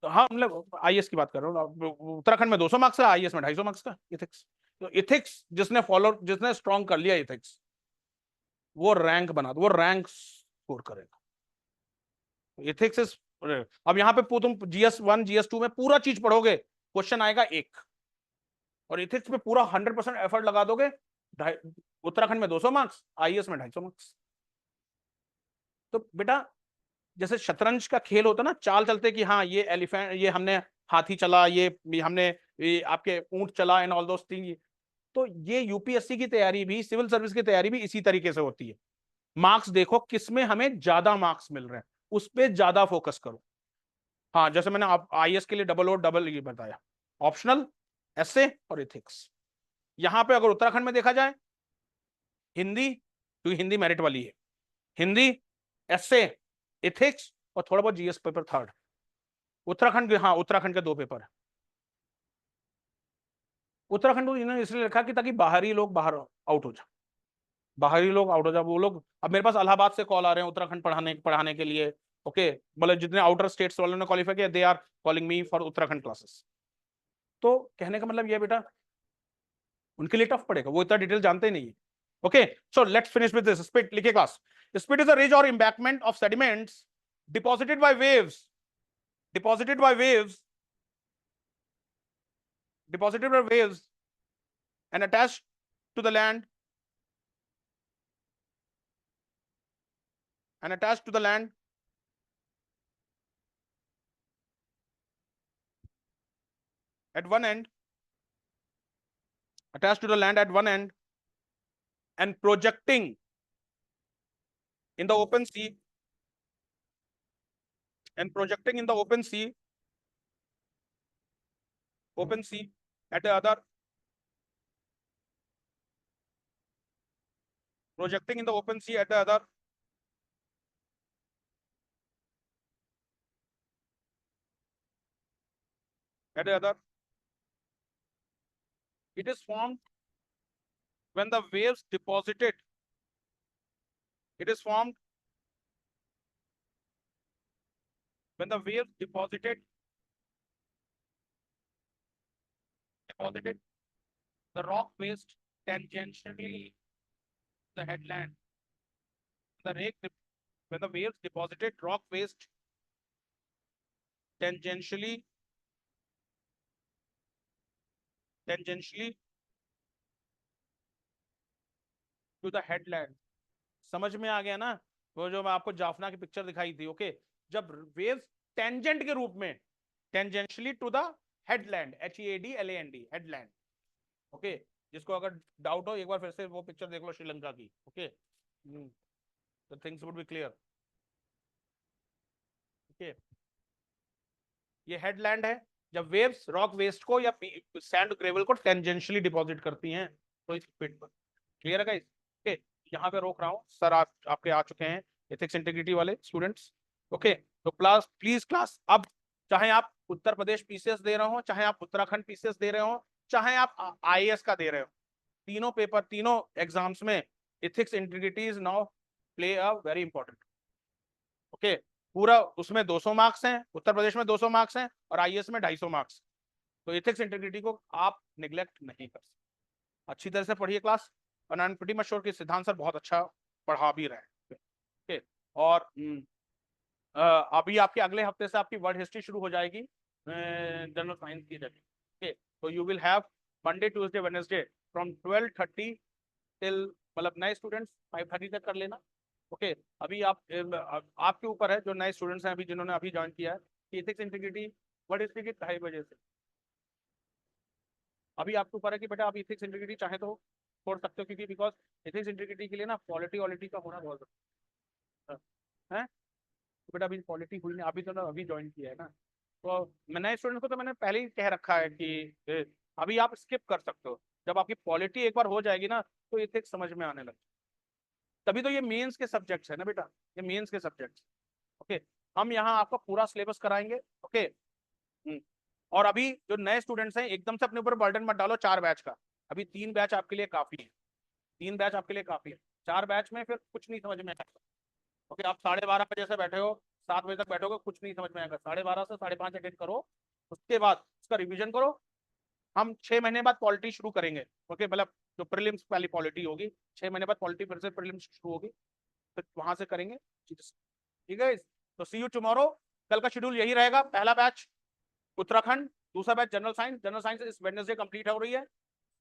हाँ मतलब आईएएस की बात कर रहा हूँ, उत्तराखंड में 200 मार्क्स का, आईएएस में 250 मार्क्स का इथिक्स। तो इथिक्स जिसने फॉलो, जिसने स्ट्रॉन्ग कर लिया इथिक्स, वो रैंक बना दो, वो रैंक स्कोर करेगा। इथिक्स इज अब यहाँ पे तुम GS1 GS2 में पूरा चीज पढ़ोगे, क्वेश्चन आएगा एक, और इथिक्स में पूरा 100% एफर्ट लगा दोगे, उत्तराखंड में 200 मार्क्स, IAS में 250 मार्क्स। तो बेटा जैसे शतरंज का खेल होता ना, चाल चलते कि हाँ ये एलिफेंट, ये हमने हाथी चला, ये हमने ये आपके ऊंट चला एंड ऑल दोस थिंग। तो ये यूपीएससी की तैयारी भी, सिविल सर्विस की तैयारी भी इसी तरीके से होती है। मार्क्स देखो किसमें हमें ज्यादा मार्क्स मिल रहे हैं, उस पर ज्यादा फोकस करो। हाँ जैसे मैंने आप IAS के लिए डबल ये बताया, ऑप्शनल, एसे और इथिक्स। यहां पे अगर उत्तराखंड में देखा जाए, हिंदी, क्योंकि हिंदी मेरिट वाली है, हिंदी, एसे, इथिक्स और थोड़ा बहुत GS पेपर थर्ड। उत्तराखंड के, हाँ उत्तराखंड के 2 पेपर है। उत्तराखंड को इन्होंने इसलिए रखा कि ताकि बाहरी लोग बाहर आउट हो जाए, बाहरी लोग आउट हो जाए। वो लोग, अब मेरे पास इलाहाबाद से कॉल आ रहे हैं उत्तराखंड पढ़ाने के लिए। ओके, मतलब जितने आउटर स्टेट्स वालों ने क्वालिफाई किया, they are calling me for Uttarakhand classes. तो कहने का मतलब ये बेटा उनके लिए टफ पड़ेगा, वो इतना डिटेल जानते नहीं है। Okay, so let's finish with this. Spit लिखिए class. Spit is a ridge or embankment of sediments deposited by waves, deposited by waves, deposited by waves and attached to the land, and attached to the land at one end, attached to the land at one end, and projecting in the open sea, and projecting in the open sea at the other, projecting in the open sea at the other, at the other. It is formed when the waves deposited, it is formed when the waves deposited the rock waste tangentially the headland. The rake, when the waves deposited rock waste tangentially to the headland. समझ में आ गया ना? वो जो मैं आपको जाफना की picture दिखाई थी, ओके, जब वेव्स टेंजेंट के रूप में, tangentially to the headland, HEADLAND, headland. Okay, जिसको अगर डाउट हो एक बार फिर से वो पिक्चर देख लो श्रीलंका की। Okay, the things would be clear. Okay, ये हेडलैंड है, जब वेव्स रॉक वेस्ट को या सैंड ग्रेवल को टेंजेंशियली डिपॉजिट करती हैं तो इस पिट पर। क्लियर है गाइस? ओके, यहाँ पे रोक रहा हूँ सर, आपके आ चुके हैं एथिक्स इंटीग्रिटी वाले स्टूडेंट्स। ओके, तो क्लास प्लीज क्लास, अब चाहे आप उत्तर प्रदेश PCS दे रहे हो, चाहे आप उत्तराखंड PCS दे रहे हो, चाहे आप IAS का दे रहे हो, तीनों पेपर, तीनों एग्जाम्स में ethics integrity is now play a very important. Okay, पूरा उसमें 200 मार्क्स हैं, उत्तर प्रदेश में 200 मार्क्स हैं और IAS में 250 मार्क्स। तो एथिक्स इंटीग्रिटी को आप निग्लेक्ट नहीं कर सकते। अच्छी तरह से पढ़िए क्लास, और I am pretty much sure कि सिद्धांत सर बहुत अच्छा पढ़ा भी रहे हैं। ओके, और अभी आपके अगले हफ्ते से आपकी वर्ल्ड हिस्ट्री शुरू हो जाएगी जनरल साइंस की जगह। ओके, तो you will have Monday Tuesday Wednesday from 12:30 till, मतलब नए स्टूडेंट्स 5:30 तक कर लेना। ओके, अभी आपके ऊपर है, जो नए स्टूडेंट्स हैं अभी जिन्होंने अभी ज्वाइन किया है, कि एथिक्स इंटीग्रिटी वर्ल्ड हिस्ट्री की 2:30 बजे से। अभी आपके ऊपर है कि बेटा आप एथिक्स इंटीग्रिटी चाहे तो छोड़ सकते हो, क्योंकि बिकॉज एथिक्स इंटीग्रिटी के लिए ना पॉलिटी का होना बहुत जरूरी है। तो बेटा अभी पॉलिटी हुई नहीं, अभी तो ना अभी ज्वाइन किया है ना, तो मैं नए स्टूडेंट को तो मैंने पहले ही कह रखा है कि अभी आप स्किप कर सकते हो, जब आपकी पॉलिटी एक बार हो जाएगी ना तो एथिक्स समझ में आने लगे। तभी तो ये मेंस के सब्जेक्ट्स है ना बेटा, ये मेंस के सब्जेक्ट्स। ओके, हम यहाँ आपका पूरा सिलेबस कराएंगे। ओके, और अभी जो नए स्टूडेंट्स हैं एकदम से अपने ऊपर बर्डन मत डालो 4 बैच का, अभी 3 बैच आपके लिए काफी है, 3 बैच आपके लिए काफी है। 4 बैच में फिर कुछ नहीं समझ में आएगा। ओके, आप 12:30 बजे से बैठे हो, 7 बजे तक बैठोगे, कुछ नहीं समझ में आएगा। 12:30 से 5:30 अटेंड करो, उसके बाद उसका रिविजन करो। हम 6 महीने बाद पॉलिटी शुरू करेंगे। ओके, मतलब जो प्रीलिम्स वाली पॉलिटी होगी, 6 महीने बाद पॉलिटी फिर से प्रीलिम्स शुरू होगी, फिर वहां से करेंगे। ठीक है, तो सी यू टुमारो। कल का शेड्यूल यही रहेगा। पहला बैच उत्तराखंड, दूसरा बैच जनरल साइंस इस वेडनेसडे कंप्लीट हो रही है,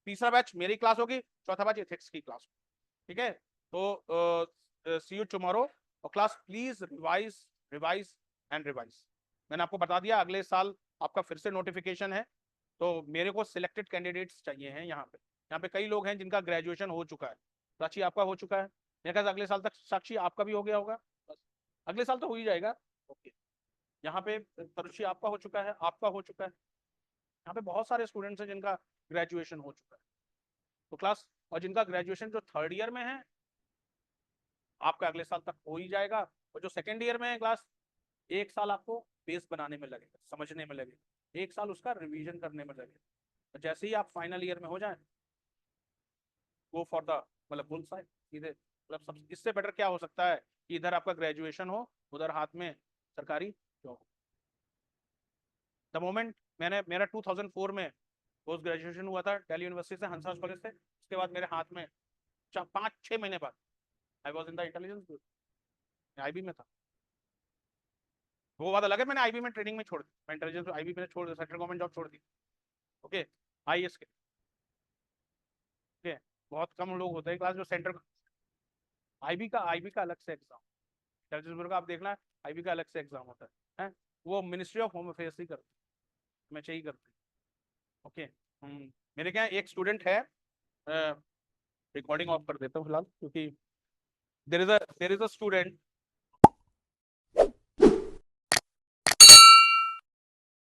तीसरा बैच मेरी क्लास होगी, चौथा बैच एथिक्स की क्लास होगी। ठीक है, तो सी यू टुमारो। और class please revise revise and revise. मैंने आपको बता दिया अगले साल आपका फिर से नोटिफिकेशन है, तो मेरे को सिलेक्टेड कैंडिडेट्स चाहिए हैं यहाँ पे। यहाँ पे कई लोग हैं जिनका ग्रेजुएशन हो चुका है। साक्षी आपका हो चुका है, मेरे ख्याल से अगले साल तक साक्षी आपका भी हो गया होगा, बस अगले साल तो हो ही जाएगा। ओके, यहाँ पे तरुषि आपका हो चुका है, आपका हो चुका है। यहाँ पे बहुत सारे स्टूडेंट्स हैं जिनका ग्रेजुएशन हो चुका है। तो क्लास, और जिनका ग्रेजुएशन जो थर्ड ईयर में है आपका अगले साल तक हो ही जाएगा। और जो सेकेंड ईयर में है क्लास, एक साल आपको बेस बनाने में लगेगा, समझने में लगेगा, एक साल उसका रिवीजन करने में लगेगा। तो जैसे ही आप फाइनल ईयर में हो जाए, गो फॉर द मतलब बुल साइड सीधे। मतलब सब इससे बेटर क्या हो सकता है कि इधर आपका ग्रेजुएशन हो, उधर हाथ में सरकारी जॉब। द मोमेंट मेरा 2004 में पोस्ट ग्रेजुएशन हुआ था दिल्ली यूनिवर्सिटी से, हंसा कॉलेज से, उसके बाद मेरे हाथ में 5-6 महीने बाद I was in the intelligence group, IB में था। वो बात अलग है, मैंने आईबी में ट्रेनिंग में छोड़ दी, मैं इंटेलिजेंस आईबी में छोड़ दी, सेंट्रल गवर्नमेंट जॉब छोड़ दी। ओके, आईएएस के। ओके, बहुत कम लोग होते हैं क्लास जो सेंट्रल आईबी का अलग से एग्जाम, इंटेलिजेंस ब्यूरो का आप देखना है, आईबी का अलग से एग्जाम होता है? वो मिनिस्ट्री ऑफ होम अफेयर्स ही करती है, मैं चाहिए करती। ओके, मेरे क्या एक स्टूडेंट है, रिकॉर्डिंग ऑफ कर देता हूँ फिलहाल, क्योंकि देयर इज अ स्टूडेंट